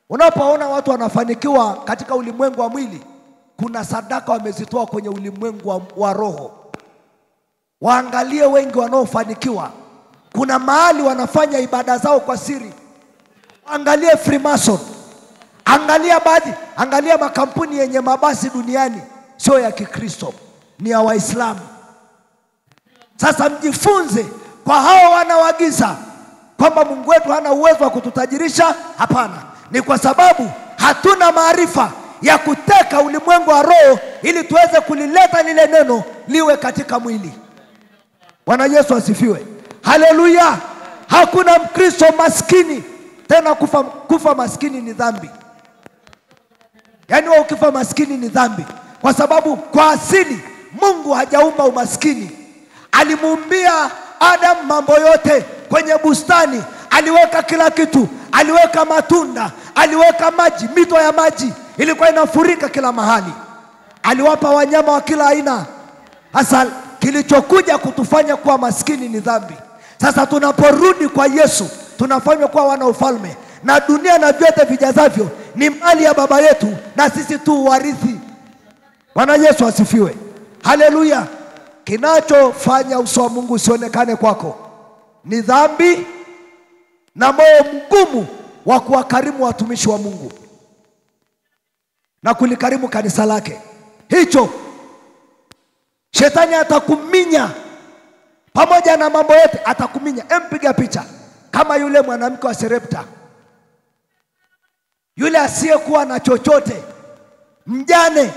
Unapoona watu wanafanikiwa katika ulimwengu wa mwili, kuna sadaka wamezitoa kwenye ulimwengu wa roho. Waangalie wengi wanaofanikiwa, kuna mahali wanafanya ibada zao kwa siri. Angalie Freemason. Angalia makampuni yenye mabasi duniani, sio ya Kikristo, ni ya Waislamu. Sasa mjifunze kwa hao wanaoagiza kwamba Mungu wetu hana uwezo wa kututajirisha. Hapana, ni kwa sababu hatuna maarifa ya kuteka ulimwengu wa roho ili tuweze kulileta lile neno liwe katika mwili. Bwana Yesu asifiwe. Haleluya. Hakuna Mkristo maskini tena. Kufa maskini ni dhambi. Yaani wewe ukifa maskini ni dhambi, kwa sababu kwa asili Mungu hajaumba umaskini. Alimuumbia Adam mambo yote kwenye bustani, aliweka kila kitu, aliweka matunda, aliweka maji, mito ya maji ilikuwa inafurika kila mahali, aliwapa wanyama wa kila aina. Hasa kilichokuja kutufanya kuwa maskini ni dhambi. Sasa tunaporudi kwa Yesu tunafanywa kuwa wana ufalme, na dunia na vyote vijazavyo ni mali ya baba yetu, na sisi tu warithi. Bwana Yesu asifiwe. Haleluya. Kinachofanya uso wa Mungu usionekane kwako ni dhambi na moyo mgumu wa kuwakarimu watumishi wa Mungu na kulikarimu kanisa lake. Hicho shetani atakuminya pamoja na mambo yote, atakuminya. Empiga picha kama yule mwanamke wa Sarepta, yule asiyekuwa na chochote, mjane,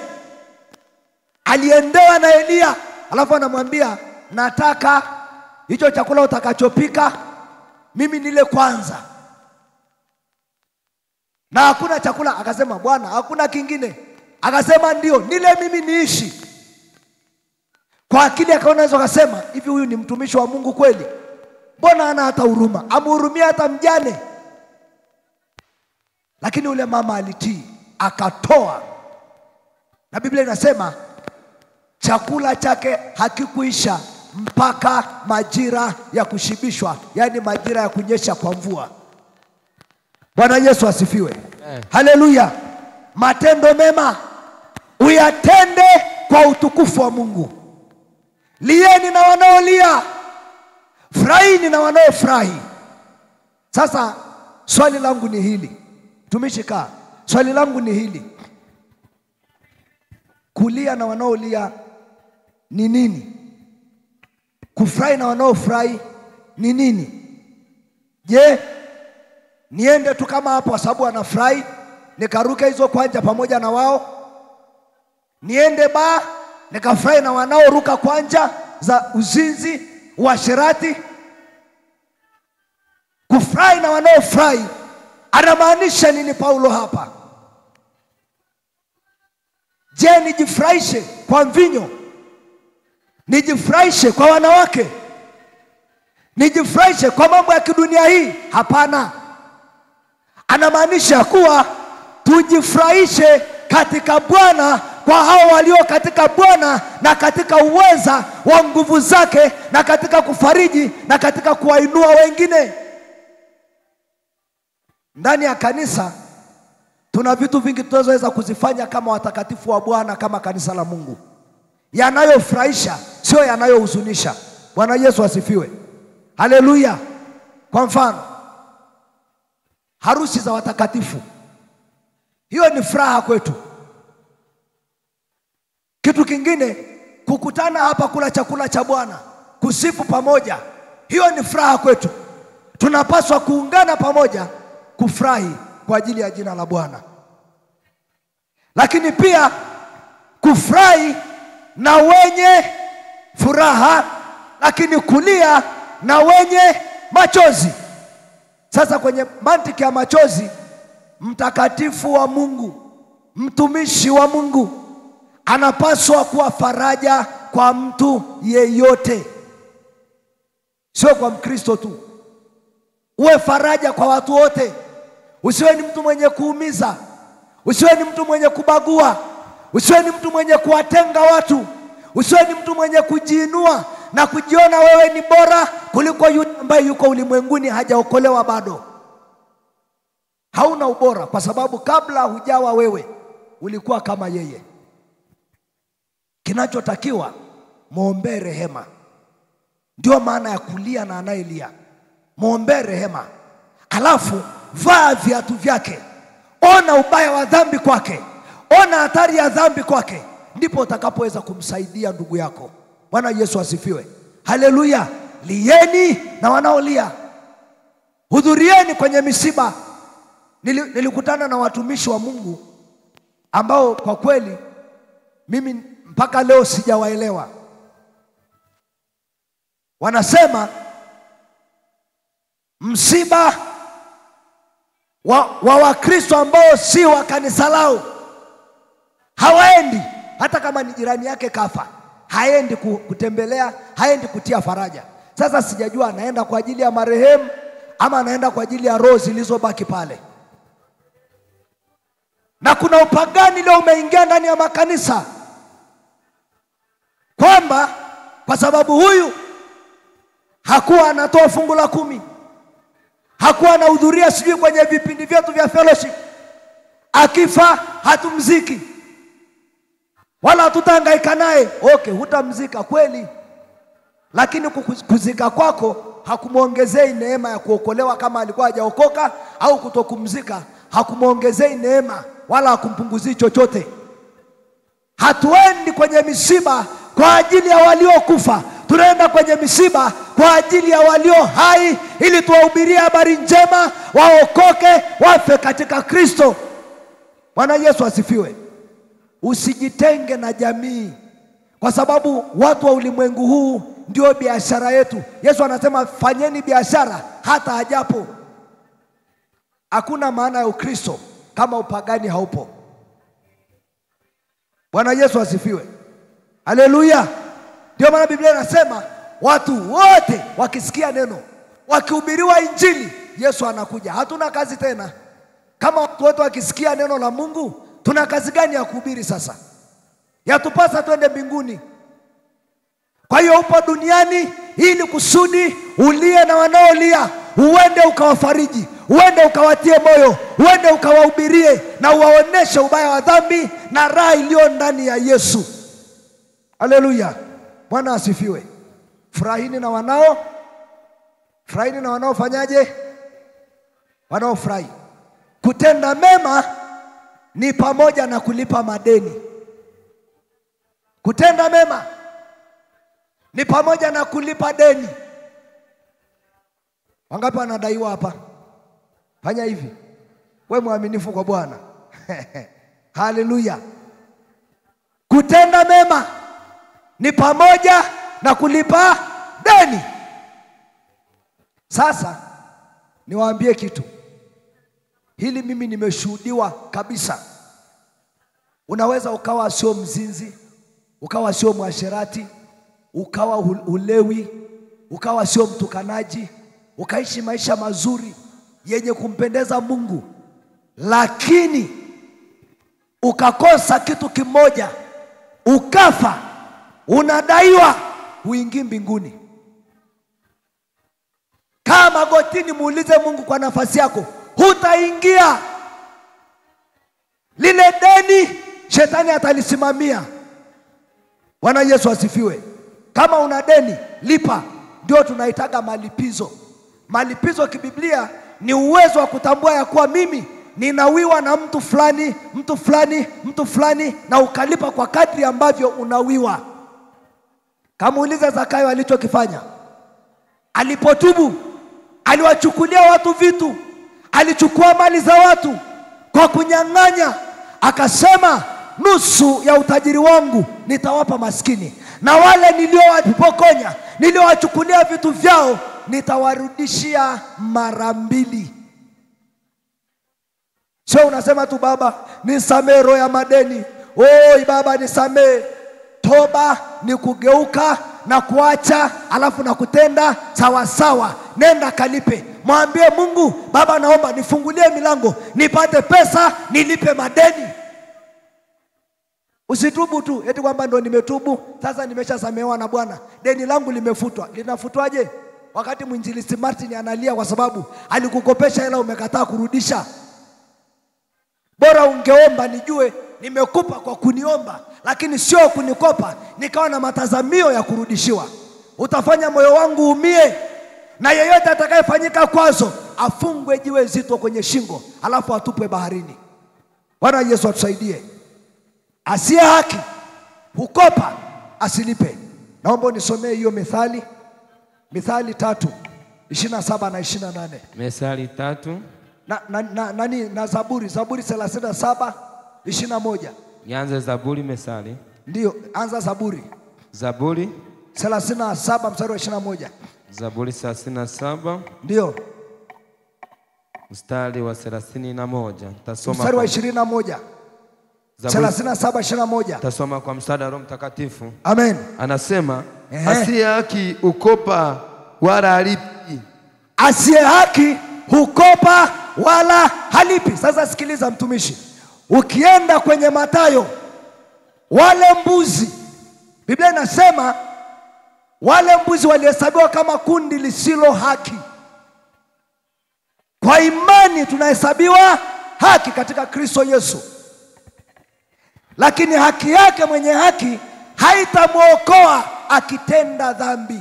aliendewa na Elia, alafu anamwambia nataka hicho chakula utakachopika mimi nile kwanza, na hakuna chakula. Akasema Bwana, hakuna kingine? Akasema ndio, nile mimi niishi. Kwa akili akaona hizo, akasema hivi, huyu ni mtumishi wa Mungu kweli? Mbona hana hata huruma? Amhurumia hata mjane. Lakini ule mama alitii, akatoa, na Biblia inasema chakula chake hakikuisha mpaka majira ya kushibishwa, yani majira ya kunyesha kwa mvua. Bwana Yesu asifiwe. Haleluya. Matendo mema uyatende kwa utukufu wa Mungu. Lieni na wanaolia, furahini na wanaofurahi. Sasa swali langu ni hili, tumishi kaa, swali langu ni hili: kulia na wanaolia ni nini? Kufurahi na wanaofurahi ni nini? Je, niende tu kama hapo kwa sababu wanafurahi nikaruke hizo kwanja pamoja na wao? Niende ba nikafurahi na wanaoruka kwanja za uzinzi, uasherati? Kufurahi na wanaofurahi anamaanisha nini Paulo hapa? Je, nijifurahishe kwa mvinyo? Nijifurahishe kwa wanawake? Nijifurahishe kwa mambo ya kidunia hii? Hapana. Anamaanisha kuwa tujifurahishe katika Bwana, kwa hao walio katika Bwana na katika uweza wa nguvu zake, na katika kufariji na katika kuwainua wengine. Ndani ya kanisa tuna vitu vingi tunazoweza kuzifanya kama watakatifu wa Bwana, kama kanisa la Mungu, yanayofurahisha, sio yanayohuzunisha. Bwana Yesu asifiwe. Haleluya. Kwa mfano, harusi za watakatifu, hiyo ni furaha kwetu. Kitu kingine, kukutana hapa kula chakula cha Bwana, kusifu pamoja, hiyo ni furaha kwetu. Tunapaswa kuungana pamoja kufurahi kwa ajili ya jina la Bwana. Lakini pia kufurahi na wenye furaha, lakini kulia na wenye machozi. Sasa kwenye mantiki ya machozi, mtakatifu wa Mungu, mtumishi wa Mungu anapaswa kuwa faraja kwa mtu yeyote, sio kwa Mkristo tu. Uwe faraja kwa watu wote. Usiwe ni mtu mwenye kuumiza, usiwe ni mtu mwenye kubagua, usiwe ni mtu mwenye kuwatenga watu, usiwe ni mtu mwenye kujiinua na kujiona wewe ni bora kuliko yule ambaye yuko ulimwenguni hajaokolewa bado. Hauna ubora, kwa sababu kabla hujawa wewe ulikuwa kama yeye. Kinachotakiwa muombe rehema. Ndio maana ya kulia na anayelia. Muombe rehema. Alafu vaa viatu vyake. Ona ubaya wa dhambi kwake, ona hatari ya dhambi kwake, ndipo utakapoweza kumsaidia ndugu yako. Bwana Yesu asifiwe. Haleluya. Lieni na wanaolia. Hudhurieni kwenye misiba. Nilikutana na watumishi wa Mungu ambao kwa kweli mimi mpaka leo sijawaelewa. Wanasema msiba wa Wakristo ambao si wa kanisa lao hawaendi, hata kama ni jirani yake kafa, haendi kutembelea, haendi kutia faraja. Sasa sijajua anaenda kwa ajili ya marehemu ama anaenda kwa ajili ya roho zilizobaki pale. Na kuna upagani leo umeingia ndani ya makanisa, kwamba kwa sababu huyu hakuwa anatoa fungu la 10, hakuwa anahudhuria sijui kwenye vipindi vyetu vya fellowship, akifa hatumziki wala hatutahangaika naye. Okay, hutamzika kweli, lakini kuzika kwako hakumuongezei neema ya kuokolewa. Kama alikuwa hajaokoka au kutokumzika, hakumuongezei neema wala hakumpunguzii chochote. Hatuendi kwenye misiba kwa ajili ya waliokufa, tunaenda kwenye misiba kwa ajili ya walio hai, ili tuwahubirie habari njema, waokoke, wafe katika Kristo. Bwana Yesu asifiwe. Usijitenge na jamii, kwa sababu watu wa ulimwengu huu ndio biashara yetu. Yesu anasema fanyeni biashara hata ajapo. Hakuna maana ya Ukristo kama upagani haupo. Bwana Yesu asifiwe. Haleluya. Ndio maana Biblia inasema watu wote wakisikia neno, wakihubiriwa Injili, Yesu anakuja. Hatuna kazi tena. Kama watu wote wakisikia neno la Mungu, tuna kazi gani ya kuhubiri sasa? Yatupasa twende mbinguni. Kwa hiyo upo duniani ili kusudi ulie na wanaolia, uende ukawafariji, uende ukawatie moyo, uende ukawahubirie na uwaoneshe ubaya wa dhambi na raha iliyo ndani ya Yesu. Haleluya. Bwana asifiwe. Furahini na wanaofanyaje? Wanaofurahi. Kutenda mema ni pamoja na kulipa madeni. Kutenda mema ni pamoja na kulipa deni. Wangapi wanadaiwa hapa? Fanya hivi. Wewe mwaminifu kwa Bwana. Haleluya. Kutenda mema ni pamoja na kulipa deni. Sasa niwaambie kitu. Hili mimi nimeshuhudiwa kabisa. Unaweza ukawa sio mzinzi, ukawa sio mwasherati, ukawa ulewi, ukawa sio mtukanaji, ukaishi maisha mazuri yenye kumpendeza Mungu, lakini ukakosa kitu kimoja, ukafa, unadaiwa, huingii mbinguni. Kama gotini muulize Mungu kwa nafasi yako, hutaingia. Lile deni shetani atalisimamia. Bwana Yesu asifiwe. Kama una deni, lipa. Ndio tunaitaga malipizo. Malipizo kibiblia ni uwezo wa kutambua ya kuwa mimi ninawiwa na mtu fulani, na ukalipa kwa kadri ambavyo unawiwa. Kamuuliza Zakayo alichokifanya. Alipotubu, aliwachukulia watu vitu, alichukua mali za watu kwa kunyang'anya, akasema nusu ya utajiri wangu nitawapa maskini, na wale niliowapokonya, niliowachukulia vitu vyao, nitawarudishia mara 2. Sio unasema tu baba nisamee roho ya madeni. Oi baba nisamee. Toba ni kugeuka na kuacha, alafu na kutenda sawa sawa. Nenda kalipe. Mwambie Mungu, baba naomba nifungulie milango, nipate pesa, nilipe madeni. Usitubu tu eti kwamba ndo nimetubu, sasa nimeshasamehewa na Bwana, deni langu limefutwa. Linafutwaje wakati mwinjilisti Martin analia kwa sababu alikukopesha hela umekataa kurudisha? Bora ungeomba nijue nimekupa kwa kuniomba, lakini sio kunikopa nikawa na matazamio ya kurudishiwa. Utafanya moyo wangu umie, na yeyote atakayefanyika kwazo afungwe jiwe zito kwenye shingo, alafu atupwe baharini. Bwana Yesu atusaidie. Asiye haki hukopa asilipe. Naomba nisomee hiyo Mithali 3:27 na 28. Mithali 3 na Zaburi 37:21. Nianze Zaburi Mithali? Ndio, anza Zaburi 37 mstari wa 21. Zaburi 37 ndio mstari wa 31. Tasoma mstari wa 21. 37:21. Tasoma kwa msaada wa Roho Mtakatifu. Amen. Anasema asiye haki ukopa wala halipi. Asiye haki hukopa wala halipi. Sasa sikiliza mtumishi, ukienda kwenye Mathayo, wale mbuzi, Biblia inasema wale mbuzi walihesabiwa kama kundi lisilo haki. Kwa imani tunahesabiwa haki katika Kristo Yesu, lakini haki yake mwenye haki haitamuokoa akitenda dhambi.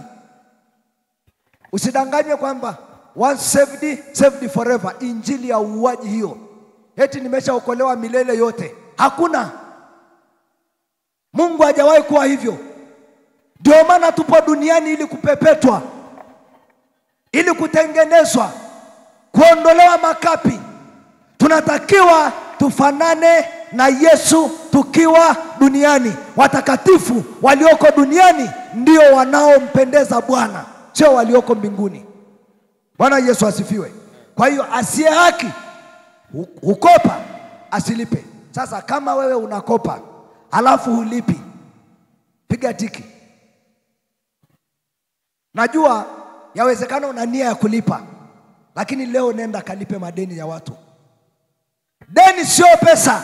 Usidanganywe kwamba once saved, saved forever. Injili ya uuaji hiyo, eti nimeshaokolewa milele yote. Hakuna. Mungu hajawahi kuwa hivyo. Ndio maana tupo duniani ili kupepetwa, ili kutengenezwa, kuondolewa makapi. Tunatakiwa tufanane na Yesu tukiwa duniani. Watakatifu walioko duniani ndio wanaompendeza Bwana, sio walioko mbinguni. Bwana Yesu asifiwe. Kwa hiyo asiye haki hukopa asilipe. Sasa kama wewe unakopa alafu hulipi, piga tiki. Najua yawezekana una nia ya kulipa, lakini leo nenda kalipe madeni ya watu. Deni sio pesa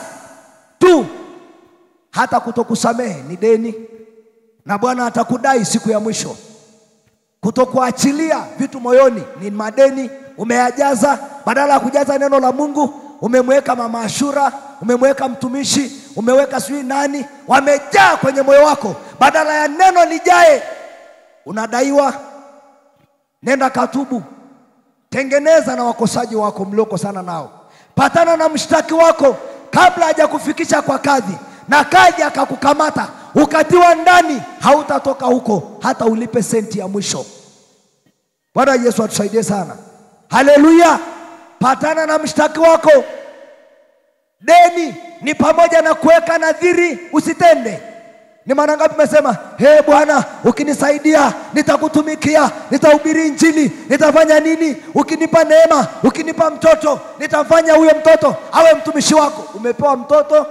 tu, hata kutokusamehe ni deni, na Bwana atakudai siku ya mwisho. Kutokuachilia vitu moyoni ni madeni, umeyajaza. Badala ya kujaza neno la Mungu, umemweka mama Ashura, umemweka mtumishi, umeweka sijui nani, wamejaa kwenye moyo wako. Badala ya neno lijae, unadaiwa. Nenda katubu, tengeneza na wakosaji wako mlioko sana nao. Patana na mshtaki wako kabla hajakufikisha kwa kadhi, na kadhi akakukamata ukatiwa ndani, hautatoka huko hata ulipe senti ya mwisho. Bwana Yesu atusaidie sana. Haleluya. Patana na mshtaki wako. Deni ni pamoja na kuweka nadhiri usitende. Ni mara ngapi umesema, Bwana ukinisaidia nitakutumikia, nitahubiri injili, nitafanya nini? Ukinipa neema, ukinipa mtoto, nitafanya huyo mtoto awe mtumishi wako. Umepewa mtoto,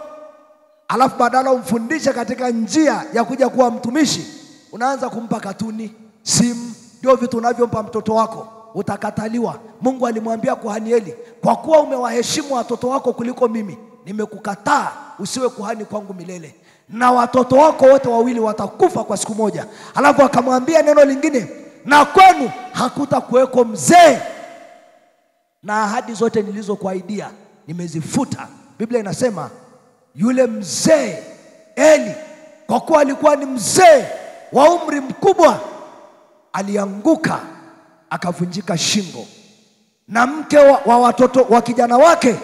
alafu badala umfundishe katika njia ya kuja kuwa mtumishi, unaanza kumpa katuni, simu. Ndio vitu unavyompa mtoto wako. Utakataliwa. Mungu alimwambia kuhani Eli, kwa kuwa umewaheshimu watoto wako kuliko mimi, nimekukataa usiwe kuhani kwangu milele, na watoto wako wote wawili watakufa kwa siku moja. Alafu akamwambia neno lingine, na kwenu hakutakuweko mzee, na ahadi zote nilizokuahidia nimezifuta. Biblia inasema yule mzee Eli, kwa kuwa alikuwa ni mzee wa umri mkubwa, alianguka akavunjika shingo, na mke wa watoto wa kijana wake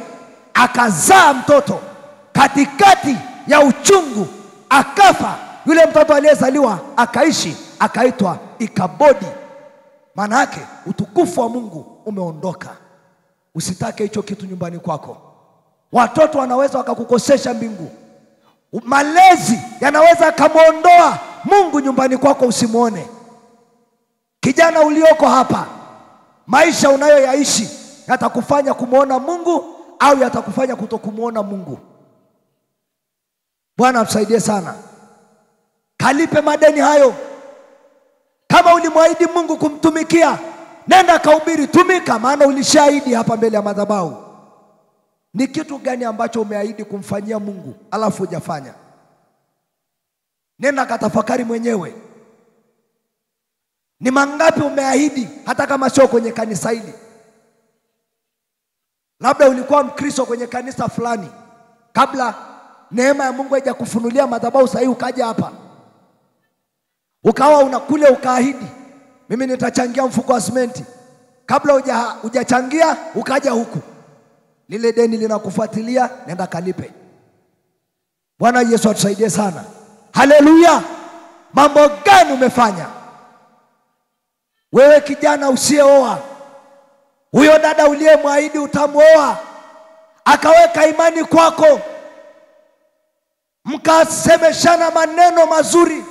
akazaa mtoto katikati ya uchungu, akafa. Yule mtoto aliyezaliwa akaishi akaitwa Ikabodi. Maana yake utukufu wa Mungu umeondoka. Usitake hicho kitu nyumbani kwako. Watoto wanaweza wakakukosesha mbingu. Malezi yanaweza kumuondoa Mungu nyumbani kwako, usimuone. Kijana ulioko hapa, maisha unayoyaishi yatakufanya kumuona Mungu au yatakufanya kutokumuona Mungu. Bwana atusaidie sana. Kalipe madeni hayo. Kama ulimwahidi Mungu kumtumikia, nenda kahubiri, tumika, maana ulishaahidi hapa mbele ya madhabahu. Ni kitu gani ambacho umeahidi kumfanyia Mungu alafu hujafanya? Nenda katafakari mwenyewe. Ni mangapi umeahidi hata kama sio kwenye kanisa hili? Labda ulikuwa Mkristo kwenye kanisa fulani, kabla neema ya Mungu haijakufunulia madhabahu sahihi, ukaja hapa ukawa unakule, ukaahidi mimi nitachangia mfuko wa simenti. Kabla hujachangia ukaja huku, lile deni linakufuatilia, nenda kalipe. Bwana Yesu atusaidie sana. Haleluya. Mambo gani umefanya? Wewe kijana usiyeoa, huyo dada uliyemwahidi utamuoa, akaweka imani kwako, mkasemeshana maneno mazuri,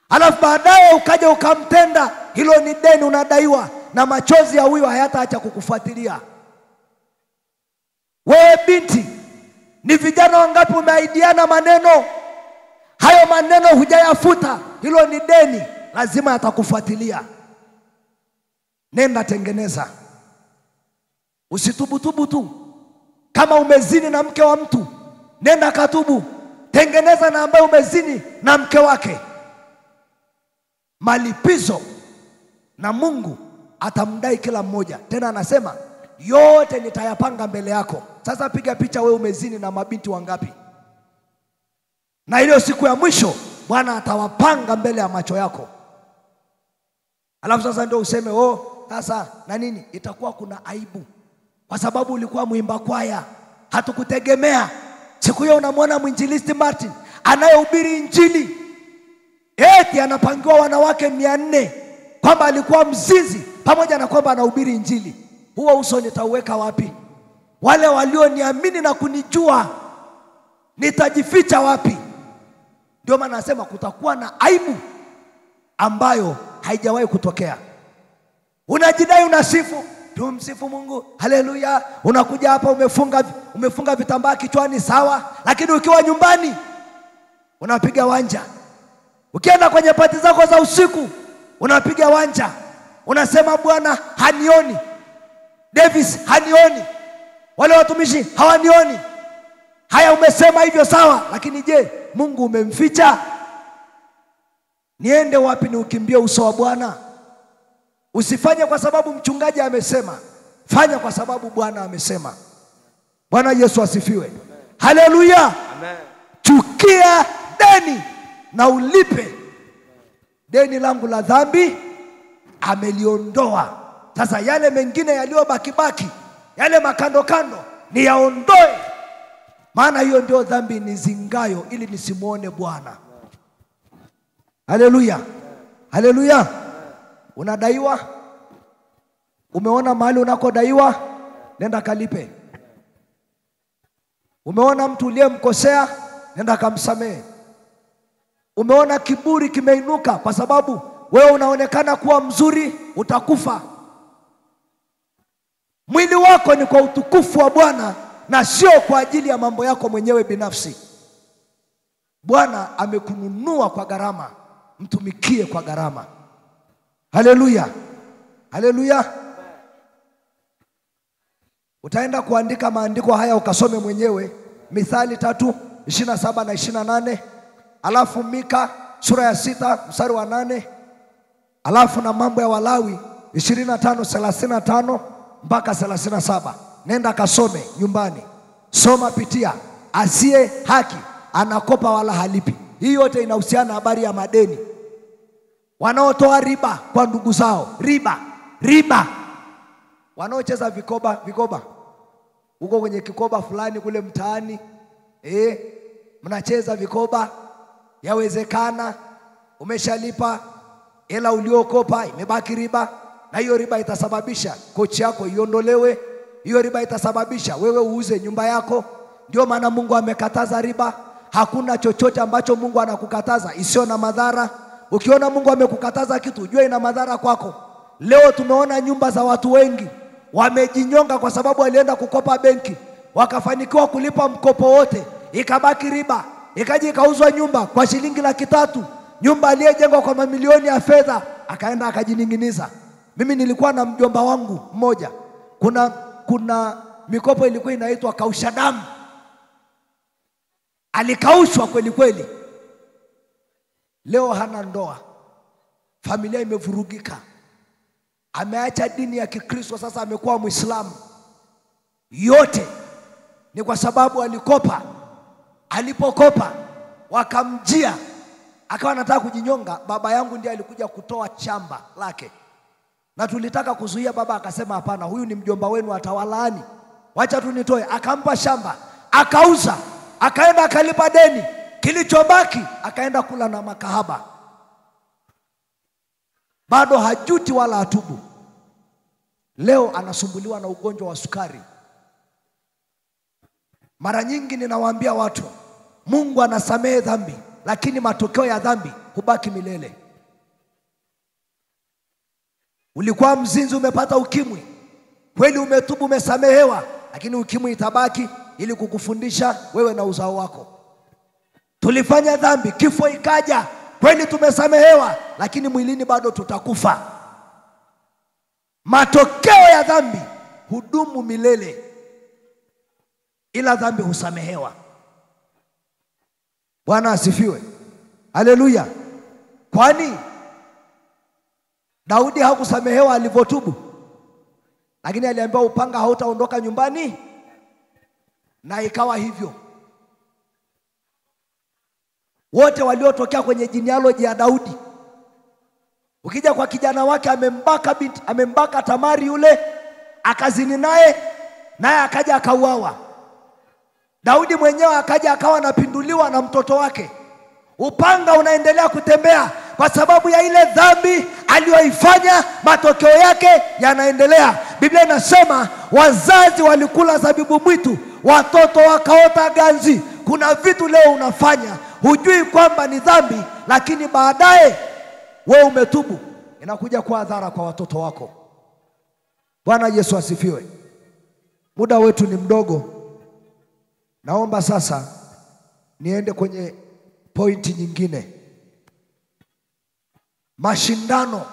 alafu baadaye ukaja ukamtenda, hilo ni deni unadaiwa, na machozi ya huyo hayataacha kukufuatilia. Wewe binti, ni vijana wangapi umeahidiana maneno, hayo maneno hujayafuta, hilo ni deni, lazima yatakufuatilia. Nenda tengeneza. Usitubutubu tu. Kama umezini na mke wa mtu, nenda katubu. Tengeneza na ambaye umezini na mke wake. Malipizo na Mungu atamdai kila mmoja. Tena anasema yote nitayapanga mbele yako. Sasa piga picha, wewe umezini na mabinti wangapi? Na ile siku ya mwisho Bwana atawapanga mbele ya macho yako. Alafu sasa ndio useme sasa na nini? Itakuwa kuna aibu, kwa sababu ulikuwa muimba kwaya, hatukutegemea. Siku hiyo unamwona mwinjilisti Martin anayehubiri injili, eti anapangiwa wanawake 400, kwamba alikuwa mzizi pamoja na kwamba anahubiri injili. Huo uso nitauweka wapi? Wale walioniamini na kunijua nitajificha wapi? Ndio maana nasema kutakuwa na aibu ambayo haijawahi kutokea. Unajidai unasifu, tumsifu Mungu, haleluya. Unakuja hapa umefunga vitambaa kichwani, sawa, lakini ukiwa nyumbani unapiga wanja. Ukienda kwenye pati zako za usiku unapiga wanja, unasema Bwana hanioni, Davis hanioni, wale watumishi hawanioni. Haya, umesema hivyo sawa, lakini je, Mungu umemficha? Niende wapi ni ukimbie uso wa Bwana? Usifanye kwa sababu mchungaji amesema, fanya kwa sababu Bwana amesema. Bwana Yesu asifiwe. Haleluya. Amen. Chukia deni na ulipe. Deni langu la dhambi ameliondoa. Sasa yale mengine yaliyobaki, yale makando kando ni yaondoe, maana hiyo ndio dhambi nizingayo, ili nisimuone Bwana. Haleluya. Haleluya. Unadaiwa, umeona mahali unakodaiwa, nenda kalipe. Umeona mtu uliyemkosea, nenda kamsamehe. Umeona kiburi kimeinuka kwa sababu wewe unaonekana kuwa mzuri, utakufa. Mwili wako ni kwa utukufu wa Bwana na sio kwa ajili ya mambo yako mwenyewe binafsi. Bwana amekununua kwa gharama, mtumikie kwa gharama. Haleluya. Haleluya. Utaenda kuandika maandiko haya ukasome mwenyewe, Mithali 3:27 na 28, alafu Mika sura ya 6 mstari wa 8, alafu na Mambo ya Walawi 25:35 mpaka 37. Nenda kasome nyumbani, soma, pitia. Asiye haki anakopa wala halipi. Hii yote inahusiana habari ya madeni. Wanaotoa riba kwa ndugu zao, riba. Wanaocheza vikoba, uko kwenye kikoba fulani kule mtaani, mnacheza vikoba, yawezekana umeshalipa hela uliokopa, imebaki riba, na hiyo riba itasababisha kochi yako iondolewe, hiyo riba itasababisha wewe uuze nyumba yako. Ndio maana Mungu amekataza riba. Hakuna chochote ambacho Mungu anakukataza isio na madhara. Ukiona Mungu amekukataza kitu, ujue ina madhara kwako. Leo tumeona nyumba za watu wengi wamejinyonga kwa sababu walienda kukopa benki, wakafanikiwa kulipa mkopo wote, ikabaki riba, ikaja ikauzwa nyumba kwa shilingi 300,000, nyumba aliyejengwa kwa mamilioni ya fedha, akaenda akajininginiza. Mimi nilikuwa na mjomba wangu mmoja, kuna mikopo ilikuwa inaitwa kausha damu. Alikaushwa kweli kweli. Leo hana ndoa, familia imevurugika, ameacha dini ya Kikristo, sasa amekuwa Muislamu. Yote ni kwa sababu alikopa. Alipokopa wakamjia, akawa anataka kujinyonga. Baba yangu ndiye alikuja kutoa shamba lake, na tulitaka kuzuia. Baba akasema hapana, huyu ni mjomba wenu, atawalaani, wacha tu nitoe. Akampa shamba, akauza, akaenda akalipa deni, kilichobaki akaenda kula na makahaba. Bado hajuti wala hatubu. Leo anasumbuliwa na ugonjwa wa sukari. Mara nyingi ninawaambia watu, Mungu anasamehe dhambi, lakini matokeo ya dhambi hubaki milele. Ulikuwa mzinzi, umepata ukimwi, kweli umetubu, umesamehewa, lakini ukimwi itabaki ili kukufundisha wewe na uzao wako. Tulifanya dhambi, kifo ikaja, kweli tumesamehewa, lakini mwilini bado tutakufa. Matokeo ya dhambi hudumu milele, ila dhambi husamehewa. Bwana asifiwe. Haleluya. Kwani Daudi hakusamehewa alipotubu? Lakini aliambiwa upanga hautaondoka nyumbani, na ikawa hivyo. Wote waliotokea kwenye genealogy ya Daudi, ukija kwa kijana wake amembaka Tamari yule, akazini naye akaja akauawa. Daudi mwenyewe akaja akawa anapinduliwa na mtoto wake. Upanga unaendelea kutembea kwa sababu ya ile dhambi aliyoifanya, matokeo yake yanaendelea. Biblia inasema wazazi walikula zabibu mwitu, watoto wakaota ganzi. Kuna vitu leo unafanya hujui kwamba ni dhambi, lakini baadaye wewe umetubu, inakuja kwa adhara kwa watoto wako. Bwana Yesu asifiwe. Muda wetu ni mdogo. Naomba sasa niende kwenye pointi nyingine. Mashindano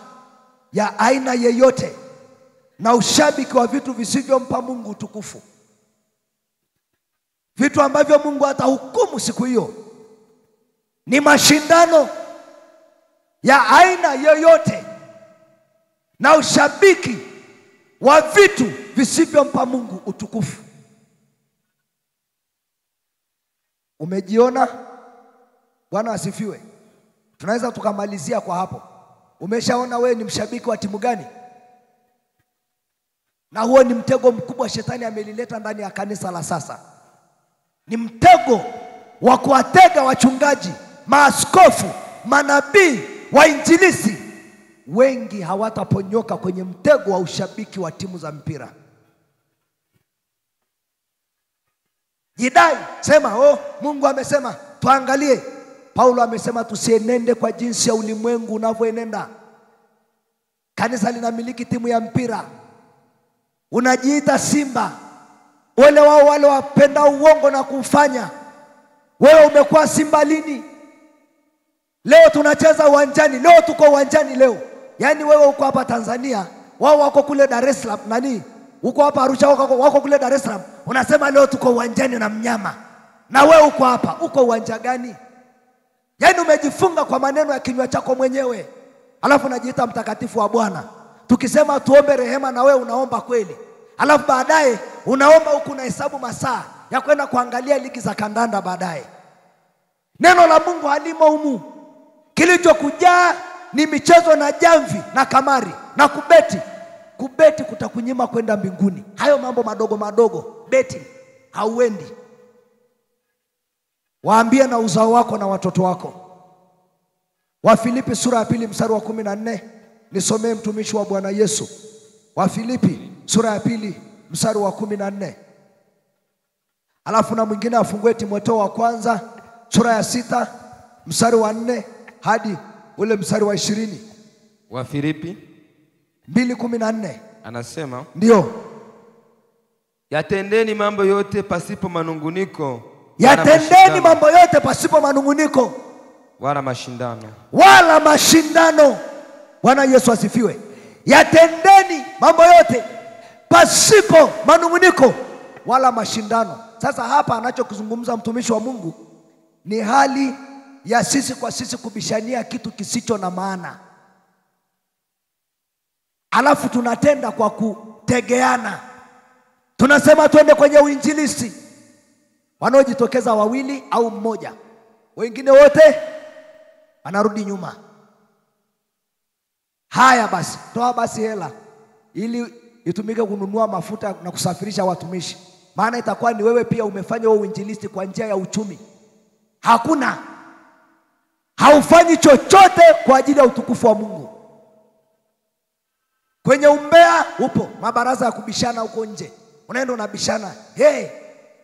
ya aina yeyote na ushabiki wa vitu visivyompa Mungu utukufu, vitu ambavyo Mungu atahukumu siku hiyo, ni mashindano ya aina yoyote na ushabiki wa vitu visivyompa Mungu utukufu. Umejiona? Bwana asifiwe. Tunaweza tukamalizia kwa hapo. Umeshaona wewe ni mshabiki wa timu gani? Na huo ni mtego mkubwa shetani amelileta ndani ya kanisa la sasa. Ni mtego wa kuwatega wachungaji, maaskofu, manabii, wainjilisti. Wengi hawataponyoka kwenye mtego wa ushabiki wa timu za mpira. Jidai, sema Mungu amesema tuangalie. Paulo amesema tusienende kwa jinsi ya ulimwengu unavyoenenda. Kanisa linamiliki timu ya mpira, unajiita Simba. Wale wao wale wapenda uongo na kufanya. Wewe umekuwa Simba lini? Leo tunacheza uwanjani, leo tuko uwanjani leo. Yaani wewe uko hapa Tanzania, wao wako kule Dar es Salaam, uko hapa Arusha, wako kule Dar es Salaam. Unasema leo tuko uwanjani na mnyama. Na wewe uko hapa, uko uwanja gani? Yaani umejifunga kwa maneno ya kinywa chako mwenyewe. Alafu unajiita mtakatifu wa Bwana. Tukisema tuombe rehema na wewe unaomba kweli. Alafu baadaye unaomba huku na hesabu masaa ya kwenda kuangalia ligi za kandanda baadaye. Neno la Mungu halimo humu. Kilichokujaa ni michezo na jamvi na kamari na kubeti. Kubeti kutakunyima kwenda mbinguni. Hayo mambo madogo madogo, beti hauendi. Waambie na uzao wako na watoto wako. Wafilipi sura ya 2 mstari wa 14. Nisomee mtumishi wa Bwana Yesu. Wafilipi sura ya 2 mstari wa 14. Alafu na mwingine afungue Timotheo wa kwanza sura ya 6 mstari wa 4 hadi ule mstari wa 20. Wafilipi 2:14 anasema, ndio, yatendeni mambo yote pasipo manunguniko, yatendeni mambo yote pasipo manunguniko wala mashindano. Wala mashindano. Bwana Yesu asifiwe. Yatendeni mambo yote pasipo manunguniko wala mashindano. Sasa hapa anachokizungumza mtumishi wa Mungu ni hali ya sisi kwa sisi kubishania kitu kisicho na maana, alafu tunatenda kwa kutegeana. Tunasema twende kwenye uinjilisti, wanaojitokeza wawili au mmoja, wengine wote wanarudi nyuma. Haya basi, toa basi hela ili itumike kununua mafuta na kusafirisha watumishi, maana itakuwa ni wewe pia umefanya huo uinjilisti kwa njia ya uchumi. Hakuna, haufanyi chochote kwa ajili ya utukufu wa Mungu. Kwenye umbea upo, mabaraza ya kubishana huko nje, unaenda unabishana.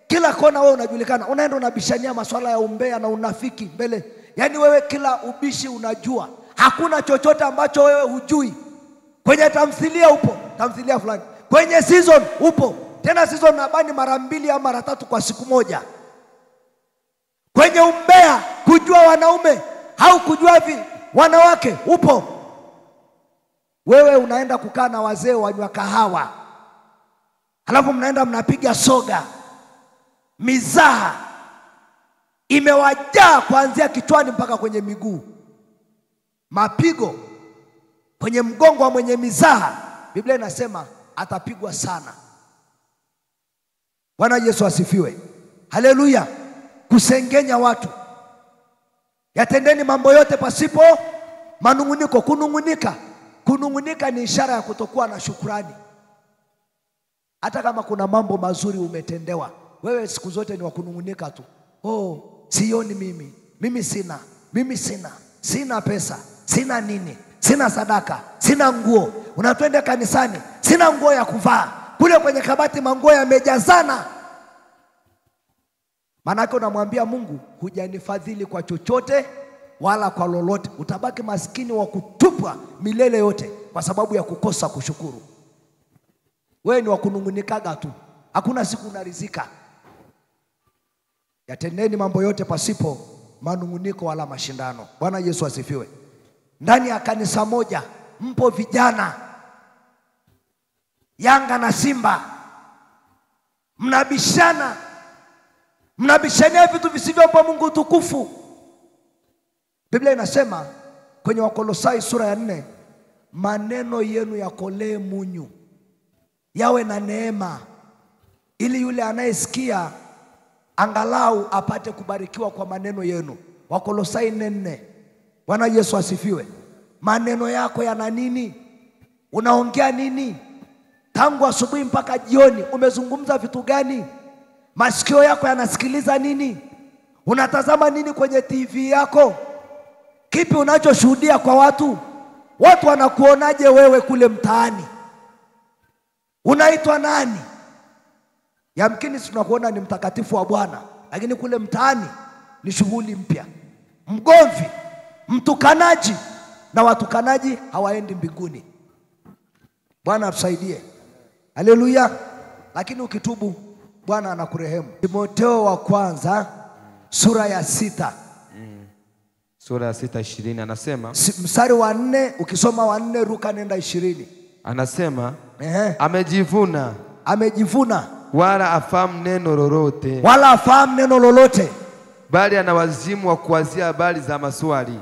Kila kona wewe unajulikana, unaenda unabishania masuala ya umbea na unafiki mbele. Yaani wewe kila ubishi unajua, hakuna chochote ambacho wewe hujui. Kwenye tamthilia upo, tamthilia fulani. Kwenye season upo, tena season nabani mara 2 au mara 3 kwa siku moja. Kwenye umbea, kujua wanaume au kujua wanawake upo. Wewe unaenda kukaa na wazee wanywa kahawa, halafu mnaenda mnapiga soga. Mizaha imewajaa kuanzia kichwani mpaka kwenye miguu. Mapigo kwenye mgongo wa mwenye mizaha, Biblia inasema atapigwa sana. Bwana Yesu asifiwe. Haleluya. Kusengenya watu. Yatendeni mambo yote pasipo manunguniko. Kunungunika ni ishara ya kutokuwa na shukrani. Hata kama kuna mambo mazuri umetendewa, wewe siku zote ni wa kunungunika tu. Sioni mimi sina pesa, sina nini, sina sadaka, sina nguo. Unatwende kanisani, sina nguo ya kuvaa. Kule kwenye kabati manguo yamejazana. Maana unamwambia Mungu, hujanifadhili kwa chochote wala kwa lolote. Utabaki maskini wa kutupwa milele yote kwa sababu ya kukosa kushukuru. Wewe ni wa kunungunikaga tu, hakuna siku unarizika. Yatendeni mambo yote pasipo manunguniko wala mashindano. Bwana Yesu asifiwe. Ndani ya kanisa moja mpo vijana Yanga na Simba, mnabishania vitu visivyompa Mungu utukufu. Biblia inasema kwenye Wakolosai sura ya 4, maneno yenu yakolee munyu, yawe na neema, ili yule anayesikia angalau apate kubarikiwa kwa maneno yenu. Wakolosai 4:4. Bwana Yesu asifiwe. Maneno yako yana nini? Unaongea nini? Tangu asubuhi mpaka jioni umezungumza vitu gani? Masikio yako yanasikiliza nini? Unatazama nini kwenye TV yako? Kipi unachoshuhudia kwa watu? Watu wanakuonaje wewe kule mtaani? Unaitwa nani? Yamkini tunakuona ni mtakatifu wa Bwana, lakini kule mtaani ni shughuli mpya. Mgomvi, mtukanaji, na watukanaji hawaendi mbinguni. Bwana atusaidie. Haleluya. Lakini ukitubu Bwana anakurehemu. Timotheo wa kwanza sura ya 6. Sura ya 6:20 anasema, mstari wa 4, ukisoma wa 4 ruka nenda 20. Anasema, amejivuna wala afahamu neno lolote, bali ana wazimu wa kuwazia habari za maswali.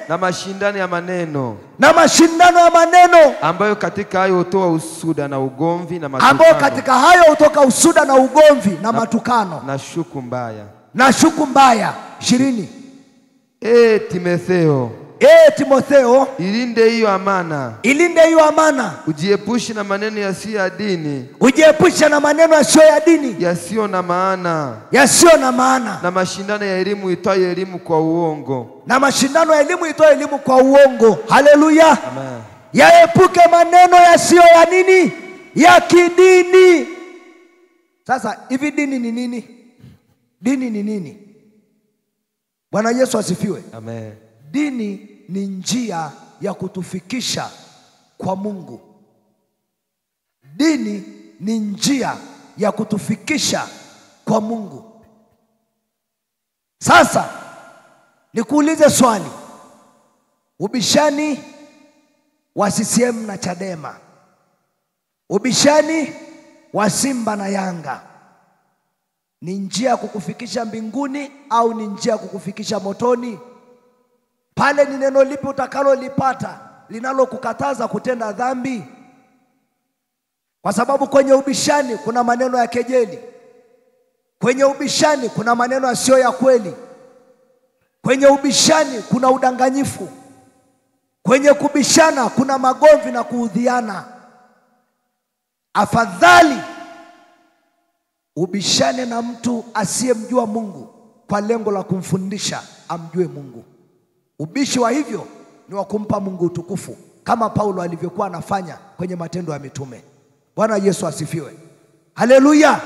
Na mashindano ya maneno, ambayo katika hayo hutoa usuda na ugomvi na matukano, na shuku mbaya. 20. Timotheo, Timotheo, ilinde hiyo amana, ilinde hiyo amana. ujiepushe na maneno yasiyo ya dini, Ujiepushe na maneno yasiyo ya dini, yasiyo na maana, yasiyo na maana, na mashindano ya elimu itoayo elimu kwa uongo, na mashindano ya elimu itoayo elimu kwa uongo. Haleluya, amen. Yaepuke maneno yasiyo ya nini? Ya kidini. Sasa hivi dini ni nini? Dini ni nini? Bwana Yesu asifiwe. Amen. Dini ni njia ya kutufikisha kwa Mungu. Dini ni njia ya kutufikisha kwa Mungu. Sasa nikuulize swali. Ubishani wa CCM na Chadema, ubishani wa Simba na Yanga, ni njia ya kukufikisha mbinguni au ni njia ya kukufikisha motoni? Pale ni neno lipi utakalolipata linalokukataza kutenda dhambi? Kwa sababu kwenye ubishani kuna maneno ya kejeli, kwenye ubishani kuna maneno yasiyo ya kweli, kwenye ubishani kuna udanganyifu, kwenye kubishana kuna magomvi na kuudhiana. Afadhali ubishane na mtu asiyemjua Mungu kwa lengo la kumfundisha amjue Mungu. Ubishi wa hivyo ni wa kumpa Mungu utukufu, kama Paulo alivyokuwa anafanya kwenye Matendo ya Mitume. Bwana Yesu asifiwe. Haleluya.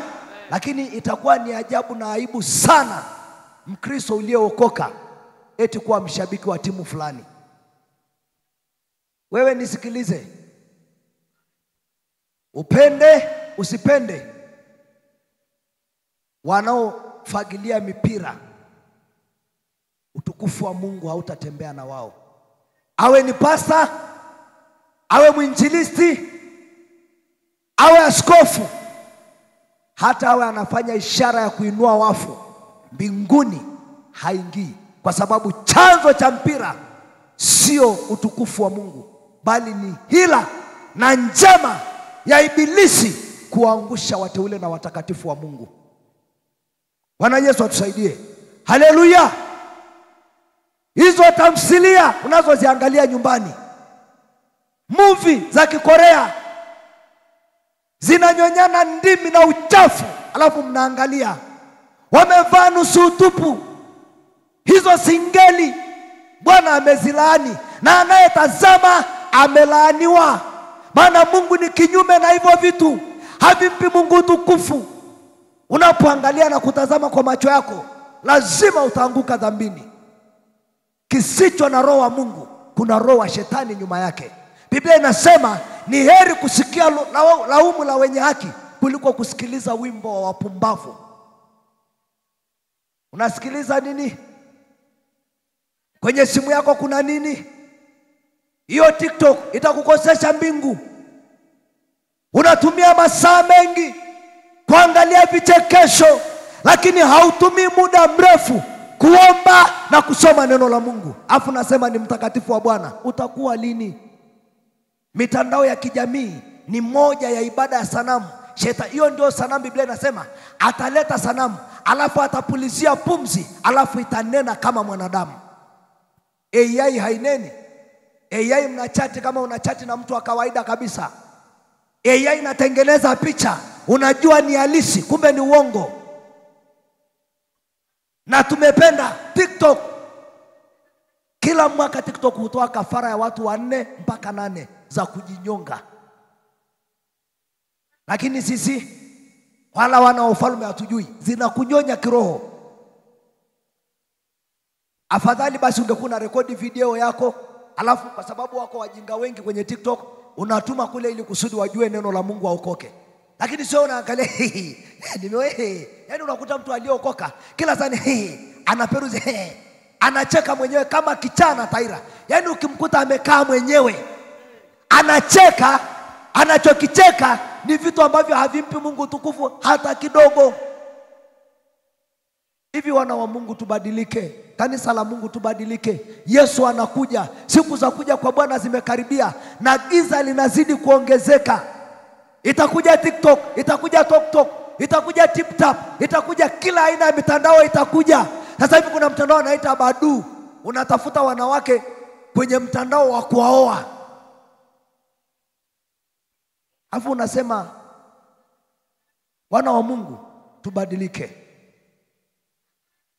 Lakini itakuwa ni ajabu na aibu sana Mkristo uliyeokoka eti kuwa mshabiki wa timu fulani. Wewe nisikilize, upende usipende, wanaofagilia mipira, utukufu wa Mungu hautatembea na wao. Awe ni pasta, awe mwinjilisti, awe askofu, hata awe anafanya ishara ya kuinua wafu, mbinguni haingii, kwa sababu chanzo cha mpira sio utukufu wa Mungu, bali ni hila na njama ya ibilisi kuangusha wateule na watakatifu wa Mungu. Bwana Yesu atusaidie. Haleluya. Hizo tamthilia unazoziangalia nyumbani, movie za Kikorea zinanyonyana ndimi na uchafu, alafu mnaangalia wamevaa nusu utupu. Hizo singeli Bwana amezilaani, na anayetazama amelaaniwa. Maana Mungu ni kinyume na hivyo vitu, havimpi Mungu utukufu. Unapoangalia na kutazama kwa macho yako, lazima utaanguka dhambini. Kisicho na roho wa Mungu, kuna roho wa shetani nyuma yake. Biblia inasema ni heri kusikia laumu la wenye haki kuliko kusikiliza wimbo wa wapumbavu. Unasikiliza nini? Kwenye simu yako kuna nini? Hiyo TikTok itakukosesha mbingu. Unatumia masaa mengi kuangalia vichekesho, lakini hautumii muda mrefu kuomba na kusoma neno la Mungu. Afu nasema ni mtakatifu wa Bwana. Utakuwa lini? Mitandao ya kijamii ni moja ya ibada ya sanamu. Shetani, hiyo ndio sanamu. Biblia inasema ataleta sanamu, alafu atapulizia pumzi, alafu itanena kama mwanadamu. AI haineni. AI mnachati kama unachati na mtu wa kawaida kabisa. AI inatengeneza picha, unajua ni halisi, kumbe ni uongo. Na tumependa TikTok. Kila mwaka TikTok hutoa kafara ya watu 4 mpaka 8 za kujinyonga. Lakini sisi wala wana wa ufalme hatujui, zinakunyonya kiroho. Afadhali basi ungekuwa na rekodi video yako, alafu kwa sababu wako wajinga wengi kwenye TikTok, unatuma kule ili kusudi wajue neno la Mungu waokoke. Lakini sio unaangalia yaani unakuta mtu aliyeokoka kila sana anaperuzi anacheka mwenyewe kama kichana taira. Yaani ukimkuta amekaa mwenyewe anacheka, anachokicheka ni vitu ambavyo havimpi Mungu tukufu hata kidogo. Hivi wana wa Mungu tubadilike, kanisa la Mungu tubadilike. Yesu anakuja, siku za kuja kwa Bwana zimekaribia na giza linazidi kuongezeka. Itakuja TikTok, itakuja TokTok, itakuja TipTap, itakuja kila aina ya mitandao itakuja. Sasa hivi kuna mtandao anaita Badu, unatafuta wanawake kwenye mtandao wa kuwaoa. Alafu unasema wana wa Mungu tubadilike.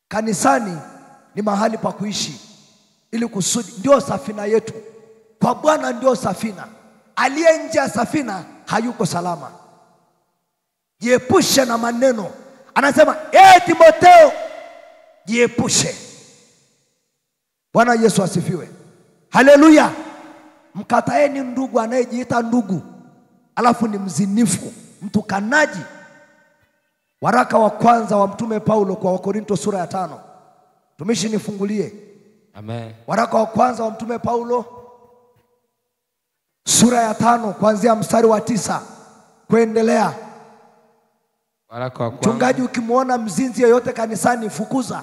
Kanisani ni mahali pa kuishi ili kusudi, ndio safina yetu. Kwa Bwana ndio safina. Aliye nje ya safina hayuko salama. Jiepushe na maneno. Anasema Timotheo, jiepushe. Bwana Yesu asifiwe. Haleluya. Mkataeni ndugu anayejiita ndugu alafu ni mzinifu, mtukanaji. Waraka wa kwanza wa Mtume Paulo kwa Wakorinto sura ya 5. Tumishi nifungulie. Amen. Waraka wa kwanza wa Mtume Paulo sura ya 5 kuanzia mstari wa 9 kuendelea. Waraka wa kwanza. Mchungaji, ukimwona mzinzi yeyote kanisani fukuza.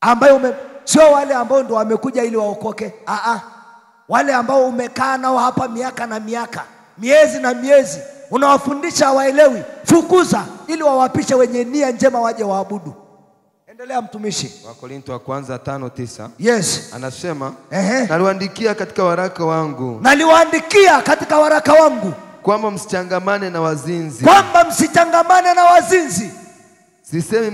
Ambayo sio wale ambao ndio wamekuja ili waokoke. Wale ambao umekaa nao hapa miaka na miaka, miezi na miezi, unawafundisha hawaelewi, fukuza ili wawapishe wenye nia njema waje waabudu. Endelea mtumishi. Wakorinto wa kwanza 5:9. Yes. Anasema, naliwaandikia katika waraka wangu. Naliwaandikia katika waraka wangu kwamba msichangamane na wazinzi. Kwamba msichangamane na wazinzi. Sisemi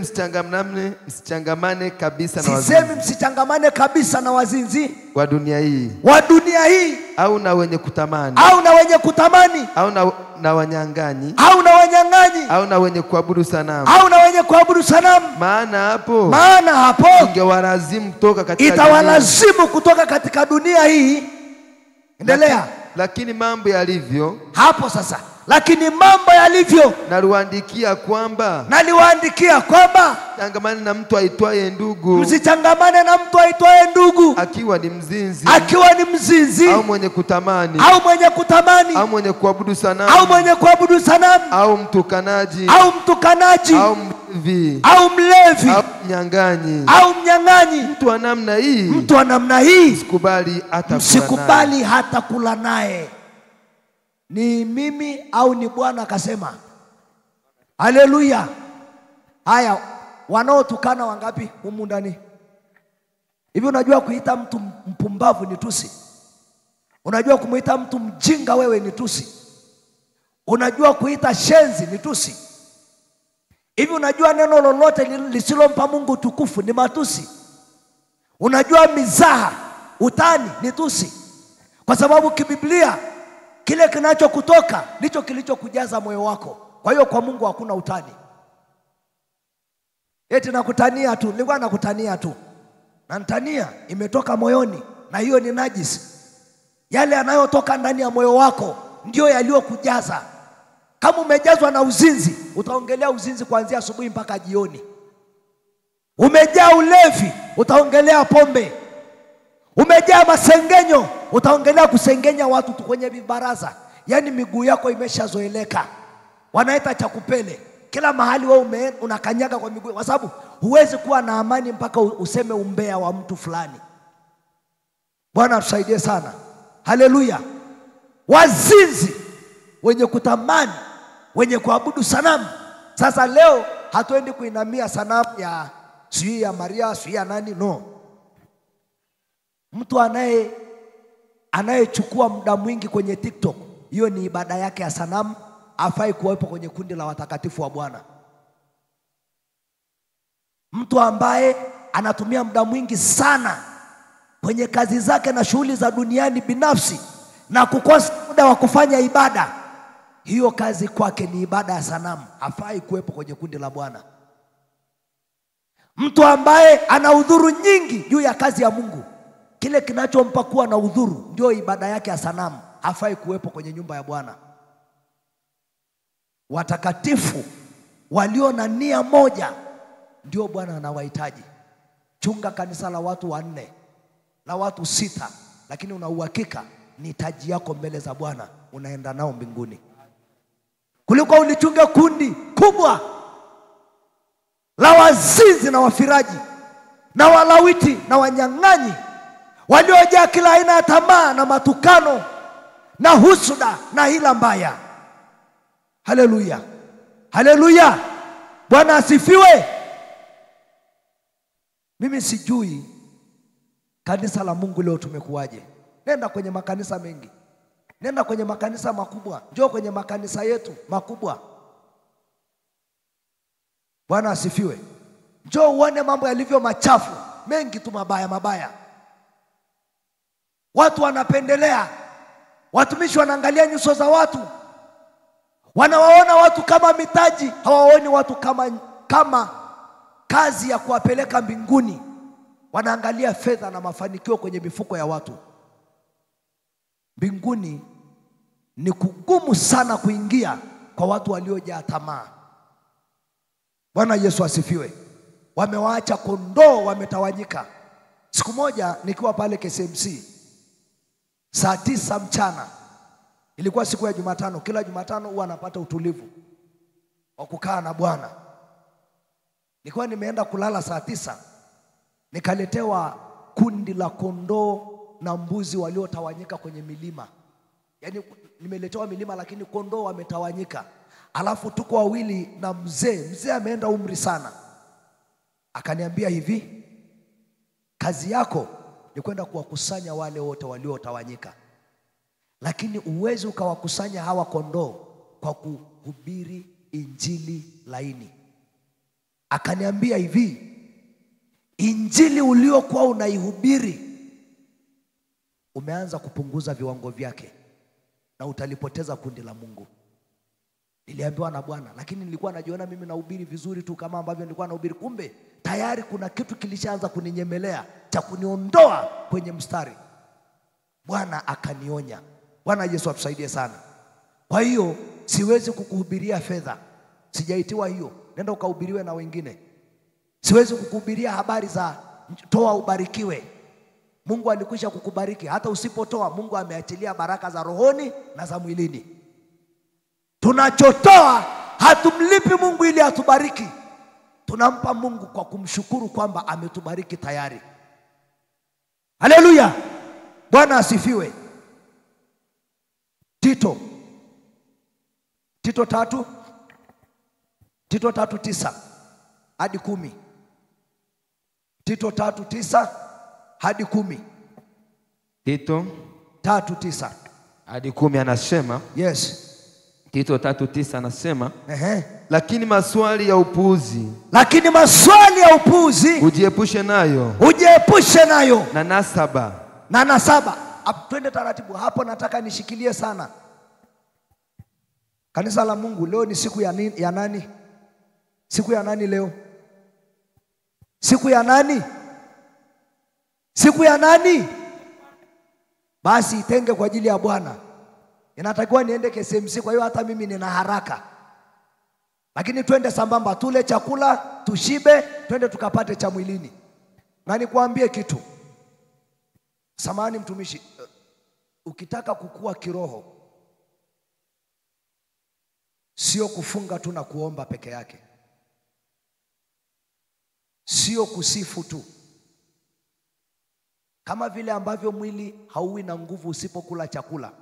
msichangamane kabisa na wazinzi. Sisemi msichangamane kabisa na wazinzi wa dunia hii. Wa dunia hii. Au na wenye kutamani. Au na wenye kutamani. Au na wanyang'anyi. Au na wanyang'anyi. Au na wenye kuabudu sanamu. Au na wenye kuabudu sanamu. Maana hapo ingewalazimu kutoka katika itawalazimu kutoka katika dunia hii. Endelea. Lakini mambo yalivyo. Hapo sasa. Lakini mambo yalivyo. Naliwaandikia kwamba. Changamane na mtu aitwaye ndugu. Msichangamane na mtu aitwaye ndugu. Akiwa ni mzinzi. Au mwenye kutamani. Au mwenye kuabudu sanamu. Au mtukanaji. Au mlevi. Au mnyang'anyi. Mtu wa namna hii. Msikubali hata kula naye. Ni mimi au ni Bwana akasema? Haleluya. Haya, wanaotukana wangapi humu ndani? Hivi unajua kuita mtu mpumbavu ni tusi? Unajua kumuita mtu mjinga wewe ni tusi? Unajua kuita shenzi ni tusi? Hivi unajua neno lolote lisilompa Mungu tukufu ni matusi? Unajua mizaha, utani ni tusi? Kwa sababu kibiblia kile kinachokutoka ndicho kilichokujaza moyo wako. Kwa hiyo kwa Mungu hakuna utani. Nakutania tu, nilikuwa nakutania tu. Na ntania imetoka moyoni, na hiyo ni najisi. Yale yanayotoka ndani ya moyo wako ndio yaliyokujaza. Kama umejazwa na uzinzi, utaongelea uzinzi kuanzia asubuhi mpaka jioni. Umejaa ulevi, utaongelea pombe. Umejaa masengenyo, utaongelea kusengenya watu kwenye vibaraza. Yaani miguu yako imeshazoeleka. Wanaita chakupele. Kila mahali wewe unakanyaga kwa miguu, kwa sababu huwezi kuwa na amani mpaka useme umbea wa mtu fulani. Bwana atusaidie sana. Haleluya. Wazinzi, wenye kutamani, wenye kuabudu sanamu. Sasa leo hatuendi kuinamia sanamu ya sijui ya Maria, sijui ya nani, no. Mtu anayechukua muda mwingi kwenye TikTok, hiyo ni ibada yake ya sanamu, hafai kuwepo kwenye kundi la watakatifu wa Bwana. Mtu ambaye anatumia muda mwingi sana kwenye kazi zake na shughuli za duniani binafsi na kukosa muda wa kufanya ibada, hiyo kazi kwake ni ibada ya sanamu, hafai kuwepo kwenye kundi la Bwana. Mtu ambaye ana udhuru nyingi juu ya kazi ya Mungu, kile kinachompa kuwa na udhuru ndio ibada yake ya sanamu, hafai kuwepo kwenye nyumba ya Bwana. Watakatifu walio na nia moja ndio Bwana anawahitaji. Chunga kanisa la watu 4 la watu 6, lakini una uhakika ni taji yako mbele za Bwana, unaenda nao mbinguni, kuliko ulichunge kundi kubwa la wazinzi na wafiraji na walawiti na wanyang'anyi waliojaa kila aina ya tamaa na matukano na husuda na hila mbaya. Haleluya. Haleluya. Bwana asifiwe. Mimi sijui Kanisa la Mungu leo tumekuwaje? Nenda kwenye makanisa mengi, nenda kwenye makanisa makubwa, njoo kwenye makanisa yetu makubwa. Bwana asifiwe. Njoo uone mambo yalivyo machafu, mengi tu mabaya mabaya. Watu wanapendelea, watumishi wanaangalia nyuso za watu, wanawaona watu kama mitaji, hawaoni watu kama kazi ya kuwapeleka mbinguni. Wanaangalia fedha na mafanikio kwenye mifuko ya watu. Mbinguni ni kugumu sana kuingia kwa watu waliojaa tamaa. Bwana Yesu asifiwe. Wamewaacha kondoo, wametawanyika. Siku moja nikiwa pale KCMC saa 9 mchana, ilikuwa siku ya Jumatano. Kila Jumatano huwa napata utulivu wa kukaa na Bwana. Nilikuwa nimeenda kulala saa 9, nikaletewa kundi la kondoo na mbuzi waliotawanyika kwenye milima. Yaani nimeletewa milima lakini kondoo wametawanyika. Alafu tuko wawili na mzee ameenda umri sana. Akaniambia hivi, kazi yako ni kwenda kuwakusanya wale wote waliotawanyika, lakini uwezi ukawakusanya hawa kondoo kwa kuhubiri injili laini. Akaniambia hivi, injili uliokuwa unaihubiri umeanza kupunguza viwango vyake na utalipoteza kundi la Mungu. Niliambiwa na Bwana, lakini nilikuwa najiona mimi nahubiri vizuri tu kama ambavyo nilikuwa nahubiri. Kumbe tayari kuna kitu kilishaanza kuninyemelea cha kuniondoa kwenye mstari. Bwana akanionya. Bwana Yesu atusaidie sana. Kwa hiyo siwezi kukuhubiria fedha, sijaitiwa hiyo. Nenda ukahubiriwe na wengine. Siwezi kukuhubiria habari za toa ubarikiwe. Mungu alikwisha kukubariki. Hata usipotoa, Mungu ameachilia baraka za rohoni na za mwilini. Tunachotoa hatumlipi Mungu ili atubariki. Tunampa Mungu kwa kumshukuru kwamba ametubariki tayari. Haleluya. Bwana asifiwe. Tito 3:9 hadi 10. Tito 3:9 hadi 10. Tito 3:9 hadi 10 anasema, yes. Tito 3:9 anasema, lakini maswali ya upuzi ujiepushe nayo. Na nasaba. Twende taratibu hapo, nataka nishikilie sana. Kanisa la Mungu, leo ni siku ya nani? Siku ya nani leo? Siku ya nani? Siku ya nani? Basi itenge kwa ajili ya Bwana. Inatakiwa niende KCMC, kwa hiyo hata mimi nina haraka. Lakini twende sambamba, tule chakula, tushibe, twende tukapate cha mwilini. Na nikwambie kitu. Samahani mtumishi, ukitaka kukua kiroho, sio kufunga tu na kuomba peke yake. Sio kusifu tu. Kama vile ambavyo mwili hauwi na nguvu usipokula chakula,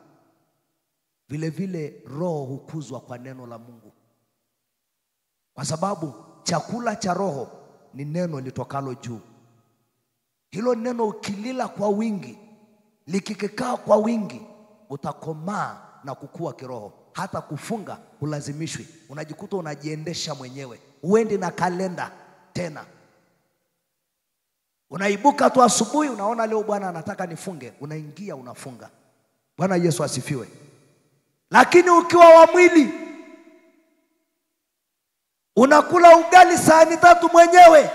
vile vile roho hukuzwa kwa neno la Mungu. Kwa sababu chakula cha roho ni neno litokalo juu. Hilo neno ukilila kwa wingi, likikaa kwa wingi, utakomaa na kukua kiroho. Hata kufunga ulazimishwi, unajikuta unajiendesha mwenyewe. Uendi na kalenda tena. Unaibuka tu asubuhi, unaona leo Bwana anataka nifunge, unaingia unafunga. Bwana Yesu asifiwe. Lakini ukiwa wa mwili, unakula ugali sahani 3 mwenyewe.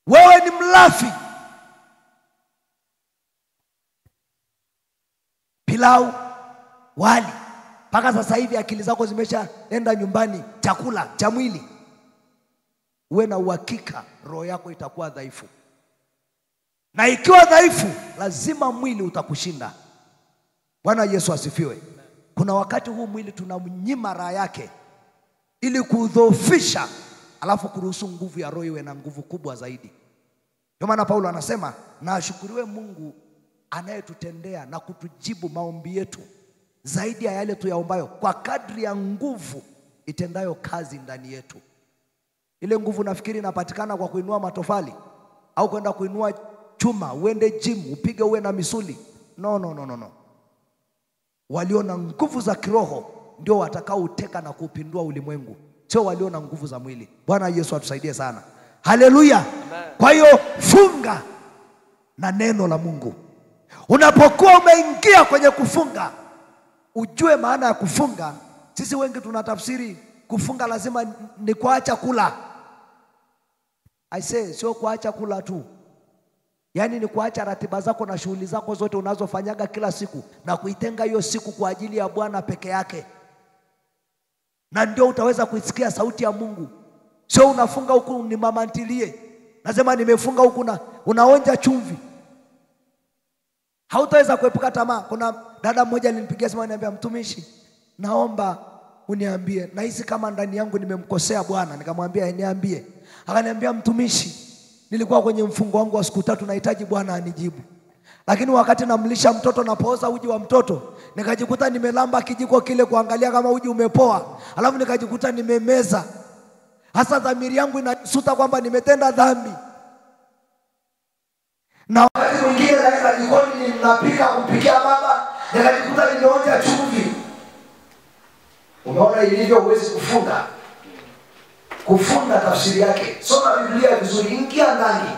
Wewe ni mlafi. Pilau, wali. Paka sasa hivi akili zako zimeshaenda nyumbani, chakula cha mwili. Uwe na uhakika roho yako itakuwa dhaifu. Na ikiwa dhaifu, lazima mwili utakushinda. Bwana Yesu asifiwe. Kuna wakati huu mwili tunamnyima raha yake ili kudhoofisha, alafu kuruhusu nguvu ya roho iwe na nguvu kubwa zaidi. Ndio maana Paulo anasema, na ashukuriwe Mungu anayetutendea na kutujibu maombi yetu zaidi ya yale tuyaombayo, kwa kadri ya nguvu itendayo kazi ndani yetu. Ile nguvu nafikiri inapatikana kwa kuinua matofali au kwenda kuinua chuma, uende gym, upige uwe na misuli. No. Walio na nguvu za kiroho ndio watakao uteka na kupindua ulimwengu, sio walio na nguvu za mwili. Bwana Yesu atusaidie sana. Haleluya. Kwa hiyo funga na neno la Mungu. Unapokuwa umeingia kwenye kufunga, ujue maana ya kufunga. Sisi wengi tunatafsiri kufunga lazima ni kuacha kula. I say sio kuacha kula tu. Yaani ni kuacha ratiba zako na shughuli zako zote unazofanyaga kila siku na kuitenga hiyo siku kwa ajili ya Bwana peke yake. Na ndio utaweza kuisikia sauti ya Mungu. Sio unafunga huku ni mama ntilie. Nasema nimefunga huku na unaonja chumvi. Hautaweza kuepuka tamaa. Kuna dada mmoja alinipigia simu ananiambia, mtumishi, naomba uniambie, nahisi kama ndani yangu nimemkosea Bwana. Nikamwambia niambie. Akaniambia, mtumishi, nilikuwa kwenye mfungo wangu wa siku 3 nahitaji Bwana anijibu. Lakini wakati namlisha mtoto na pooza uji wa mtoto, nikajikuta nimelamba kijiko kile kuangalia kama uji umepoa. Alafu nikajikuta nimemeza. Hasa dhamiri yangu inasuta kwamba nimetenda dhambi. Na wakati mwingine naenda jikoni ninapika kupikia baba, nikajikuta nimeonja chumvi. Unaona ilivyo huwezi kufunga. Kufunga tafsiri yake, soma Biblia vizuri, ingia ndani.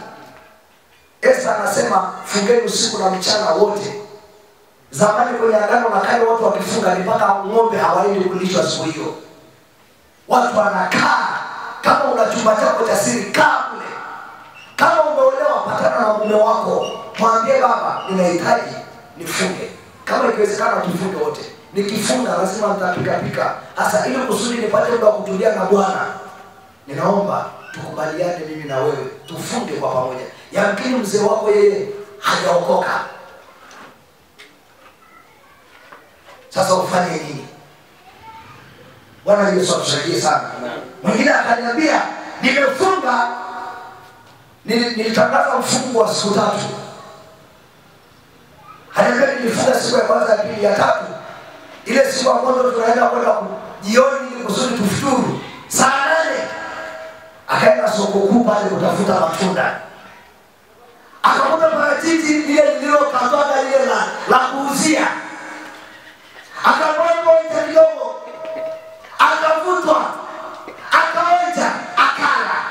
Esta anasema fungeni usiku na mchana wote. Zamani kwenye Agano la Kale watu wakifunga ni mpaka ng'ombe hawaendi kulishwa siku hiyo. Watu wanakaa, kama una chumba chako cha siri, kaa kule. Kama umeolewa, patana na mume wako, mwambie baba, ninahitaji nifunge. Kama ikiwezekana tufunge wote. Nikifunga lazima nitapika. Hasa ili kusudi nipate muda kutulia na Bwana. Ninaomba tukubaliane mimi na wewe, tufunge kwa pamoja. Yamkini mzee wako yeye hajaokoka. Sasa ufanye nini? Bwana Yesu atusaidie sana. Mwingine akaniambia, nimefunga, nilitangaza mfungo wa siku 3. Haniambia nilifunga siku ya kwanza, ya pili, ya 3. Ile siku ambayo tunaenda kwenda jioni ili kusudi tufuturu, saa 8 akaenda soko kuu pale kutafuta matunda. Akakuta parachichi ile lililokatwaga ile la kuuzia. Akaonja kidogo, akavutwa, akaonja, akala.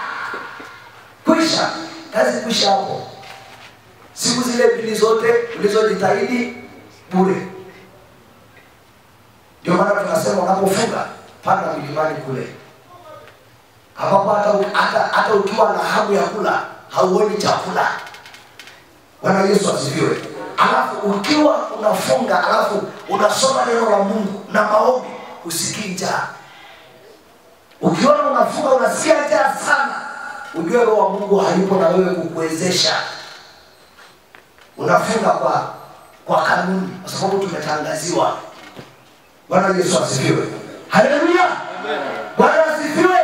Kwisha, kazi kwisha hapo. Siku zile mbili zote ulizojitahidi bure. Ndio maana tunasema unapofunga, panda milimani kule. Ambapo hata ukiwa na hamu ya kula, hauoni chakula. Bwana Yesu asifiwe. Alafu ukiwa unafunga, alafu unasoma neno la Mungu na maombi, usikii njaa. Ukiwa unafunga unasikia njaa sana, ujue roho wa Mungu hayupo na wewe kukuwezesha. Unafunga kwa kanuni, kwa sababu tumetangaziwa. Bwana Yesu asifiwe. Haleluya. Amen. Bwana asifiwe.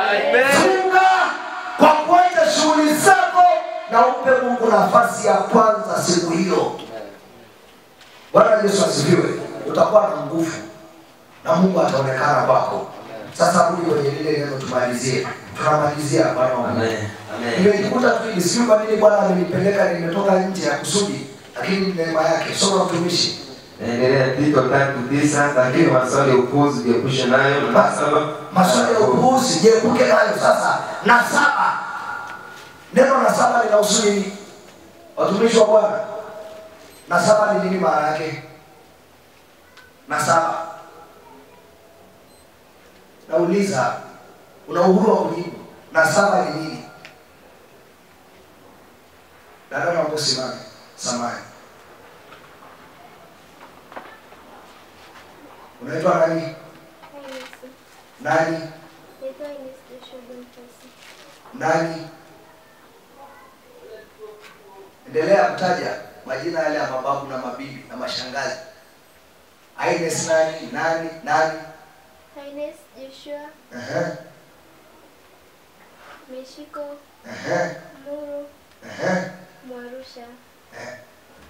Amen. Funga kwa kuacha shughuli zako na umpe Mungu nafasi ya kwanza siku hiyo. Bwana Yesu asifiwe. Utakuwa na nguvu na Mungu ataonekana kwako. Sasa rudi kwenye lile neno tumalizie. Tunamalizia Bwana wangu. Amen. Nimejikuta tu ili siku kwa nini Bwana amenipeleka, nimetoka nje ya kusudi, lakini neema yake. Soma mtumishi. Endelea Tito 3:9, lakini maswali ya upuuzi jiepushe nayo. Na 7, maswali ya upuuzi jiepuke nayo. Sasa na 7, neno na 7 linahusu nini? Watumishi wa Bwana, na 7 ni nini maana yake? Na 7, nauliza, una uhuru wa kujibu. Na 7 ni nini? Dada naomba usimame. Samahani. Unaitwa nani? Nani? Nani? Endelea kutaja majina yale ya mababu na mabibi na mashangazi. Ines nani? Nani? Ines Joshua. Meshiko. Muru. Mwarusha.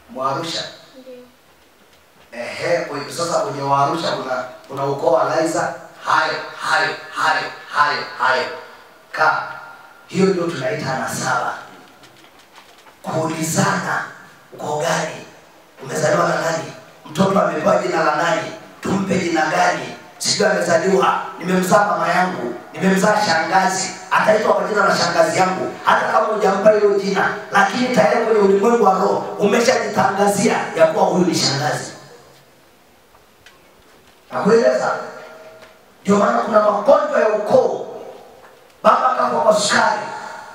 Mwarusha. Ndio. Kwa hiyo sasa kwenye Waarusha kuna ukoo wa Laiza. Hayo. kaa. Hiyo ndio tunaita nasaba. Kuulizana, uko gani? Umezaliwa na nani? Mtoto amepewa jina la nani? Tumpe jina gani? Sijui amezaliwa, nimemzaa mama yangu, nimemzaa shangazi, ataitwa kwa jina la shangazi yangu. Hata kama hujampa hilo jina, lakini tayari kwenye ulimwengu wa roho umeshajitangazia ya kuwa huyu ni shangazi. Nakueleza, ndio maana kuna magonjwa ya ukoo. Baba kafa kwa sukari,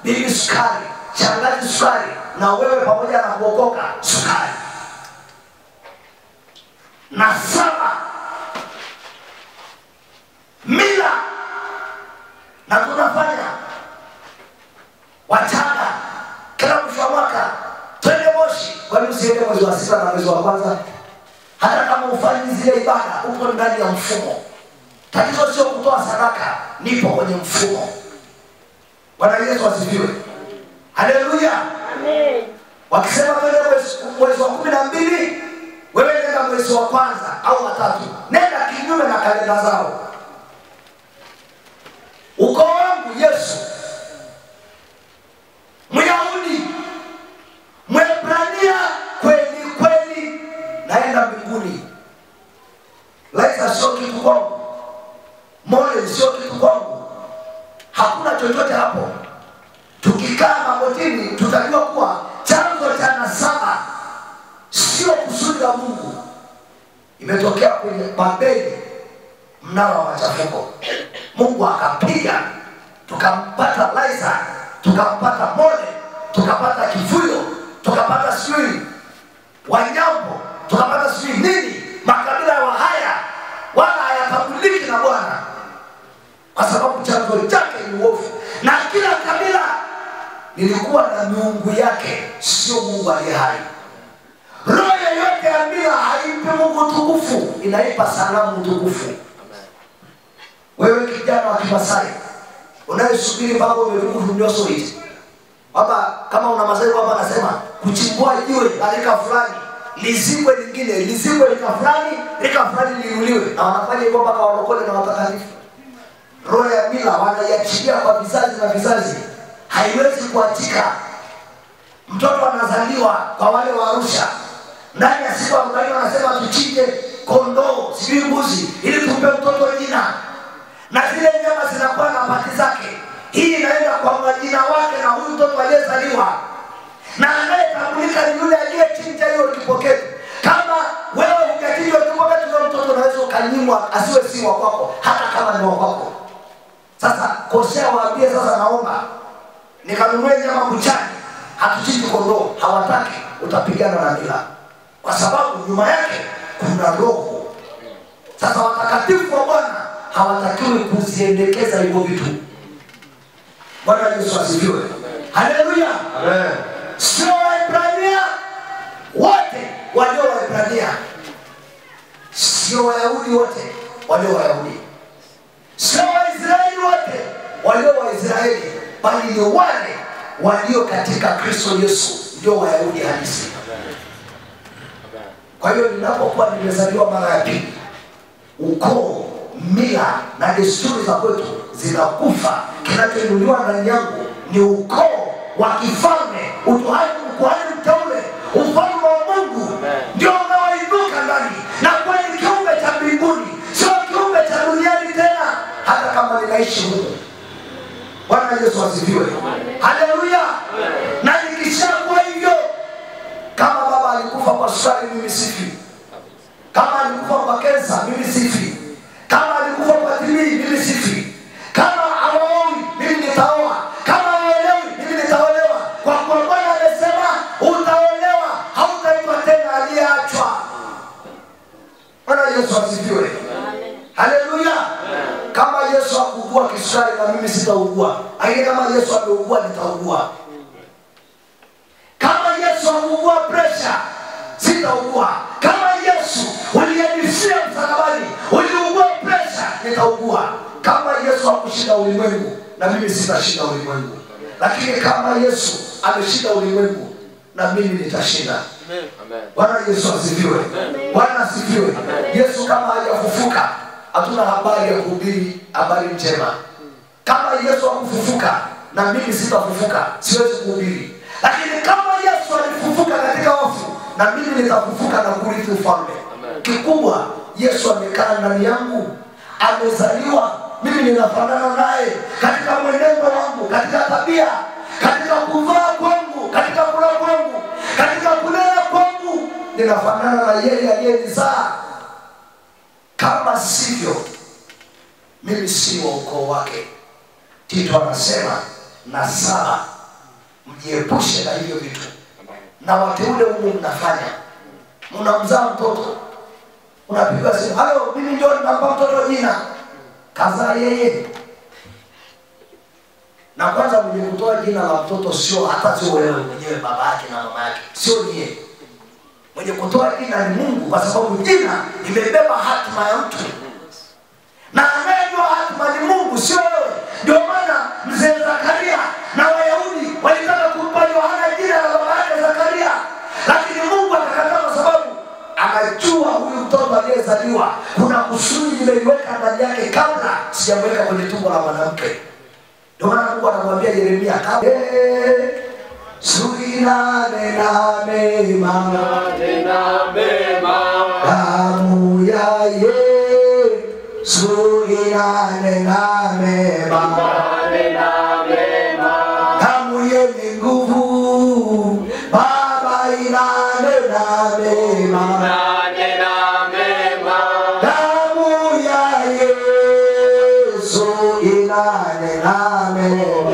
bibi sukari, shangazi sukari, na wewe pamoja na kuokoka sukari. Nasaba, mila, na tunafanya wachanga kila mwisho wa mwaka twende Moshi. Kwani usiende mwezi wa 6 na mwezi wa kwanza? Hata kama ufanyi zile ibada, uko ndani ya mfumo. Tatizo sio kutoa sadaka, nipo kwenye mfumo. Bwana Yesu asifiwe. Haleluya. Amen. Wakisema twende mwezi wa 12, wewe nenda mwezi wa kwanza au wa 3. Nenda kinyume na kalenda zao. Ukoo wangu Yesu, Myahudi, Mwebrania kweli kweli, naenda mbinguni. Laisa sio kitu kwangu, Mole sio kitu kwangu, hakuna chochote hapo. Tukikaa magotini tutajua kuwa chanzo cha nasaba sio kusudi la Mungu. Imetokea kwenye Babeli, mnara wa machafuko. Mungu akapiga, tukampata Laisa, tukampata Mole, tukapata Kifuyo, tukapata sijui Wanyambo, tukapata sijui nini, makabila ya Wahaya, wala hayatambuliki na Bwana, kwa sababu chanzo chake ni uovu. Na kila kabila lilikuwa na miungu yake, sio Mungu aliye hai. Roho yoyote ya mila haimpi Mungu tukufu, inaipa sanamu tukufu. Wewe kijana wa Kimasai unayesubiri mpaka umeruhusu nyoso hizi, baba, kama una Masai baba anasema kuchimbua jiwe alika fulani, lizibwe lingine, lizibwe lika fulani liuliwe, na wanafanya hivyo mpaka walokole na watakatifu. Roho ya mila wanaiachilia kwa vizazi na vizazi, haiwezi kuachika. Mtoto anazaliwa kwa wale wa Arusha, ndani ya siku 40 wanasema tuchinje kondoo, sijui mbuzi, ili tumpe mtoto jina, na zile nyama zinakuwa na pati zake. Hii inaenda kwa majina wake na huyu mtoto aliyezaliwa, na anayetambulika ni yule aliyechinja hiyo kipokeo. Kama wewe hujachinja kipokeo, huyo mtoto unaweza ukanyimwa, asiwe si wa kwako, hata kama ni wa kwako. Sasa kosea waambie, sasa naomba nikanunue nyama buchani, hatuchinji kondoo, hawataki, utapigana na mila, kwa sababu nyuma yake kuna roho. Sasa watakatifu wa Bwana hawatakiwi kuziendekeza hivyo vitu. Bwana Yesu asifiwe. Haleluya. Amen. Sio Waebrania wote walio Waebrania, sio Wayahudi wote walio Wayahudi, sio Waisraeli wote walio Waisraeli, bali ni wale walio katika Kristo Yesu ndio Wayahudi halisi. Kwa hiyo ninapokuwa nimezaliwa mara ya pili, ukoo, mila na desturi za kwetu zinakufa. Kinachoinuliwa ndani yangu ni ukoo wa kifalme, ukuhani mteule, ufalme wa Mungu ndio unaoinuka ndani, na kwa ni kiumbe cha mbinguni, sio kiumbe cha duniani tena, hata kama ninaishi huko. Bwana Yesu asifiwe. Haleluya. Na nikishakuwa hivyo, kama baba alikufa kwa sukari, mimi sifi. Kama alikufa kwa kansa, mimi sifi. Kama alikufa kwa TB, mimi sifi. Kama hawaowi, mimi nitaoa. Kama hawaolewi, mimi nitaolewa. Kwa kuwa Bwana amesema utaolewa, hautaitwa tena aliyeachwa. Bwana Yesu asifiwe. Haleluya. Kama Yesu hakuugua kisukari, na mimi sitaugua. Lakini kama Yesu ameugua, nitaugua. Kama Yesu hakuugua pressure, sitaugua. Kama Yesu uliyenifia msalabani uliugua pressure, nitaugua. Kama Yesu hakushinda ulimwengu, na mimi sitashinda ulimwengu. Lakini kama Yesu ameshinda ulimwengu, na mimi nitashinda. Amen. Bwana Yesu asifiwe. Bwana asifiwe. Yesu kama hajafufuka, hatuna habari ya kuhubiri habari njema. Kama Yesu hakufufuka na mimi sitafufuka, siwezi kuhubiri. Lakini kama Yesu alifufuka katika wafu na mimi nitafufuka na kurithi ufalme. Kikubwa Yesu amekaa ndani yangu, amezaliwa, mimi ninafanana naye katika mwenendo wangu, katika tabia, katika kuvaa kwangu, katika kula kwangu, katika kulala kwangu, ninafanana na yeye aliyenizaa. Kama sivyo, mimi si wa ukoo wake. Tito anasema na 7, mjiepushe na hivyo vitu. Na wateule humu mnafanya, mnamzaa mtoto, unapiga simu, halo, mimi ndio ninampa mtoto jina, kazaa yeye. Na kwanza mwenye kutoa jina la mtoto sio, hata sio wewe mwenyewe, baba yake na mama yake, sio yeye. Mwenye kutoa jina ni Mungu, kwa sababu jina imebeba hatima ya mtu. Na anayejua hatima ni Mungu, sio wewe. Ndio maana mzee Zakaria na Wayahudi walitaka kumpa Yohana jina la baba yake Zakaria, lakini Mungu akakataa, kwa sababu anajua huyu mtoto aliyezaliwa kuna kusudi nimeliweka ndani yake kabla sijamweka kwenye tumbo la mwanamke. Ndio maana Mungu anamwambia Yeremia, Suina nena mema, damu ya Yesu inanena mema, damu yenye nguvu, Baba inanena mema, damu ya Yesu inanena mema.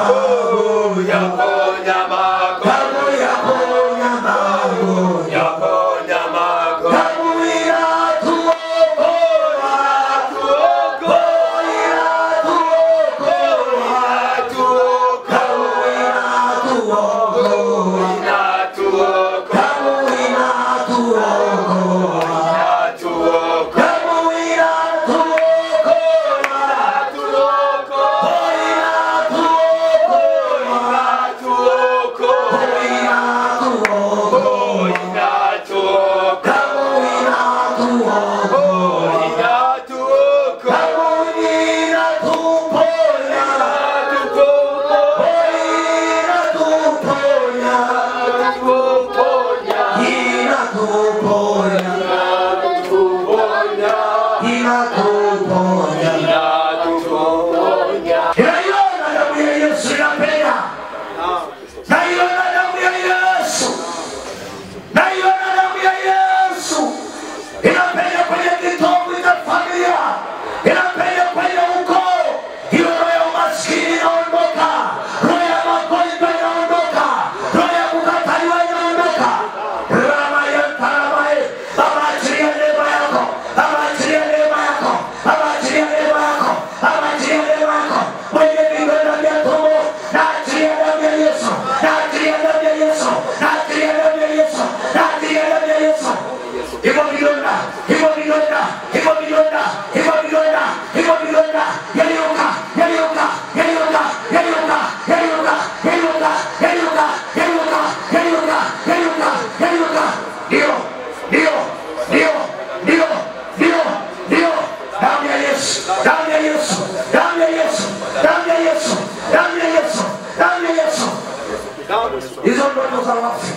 Oh Waafrika.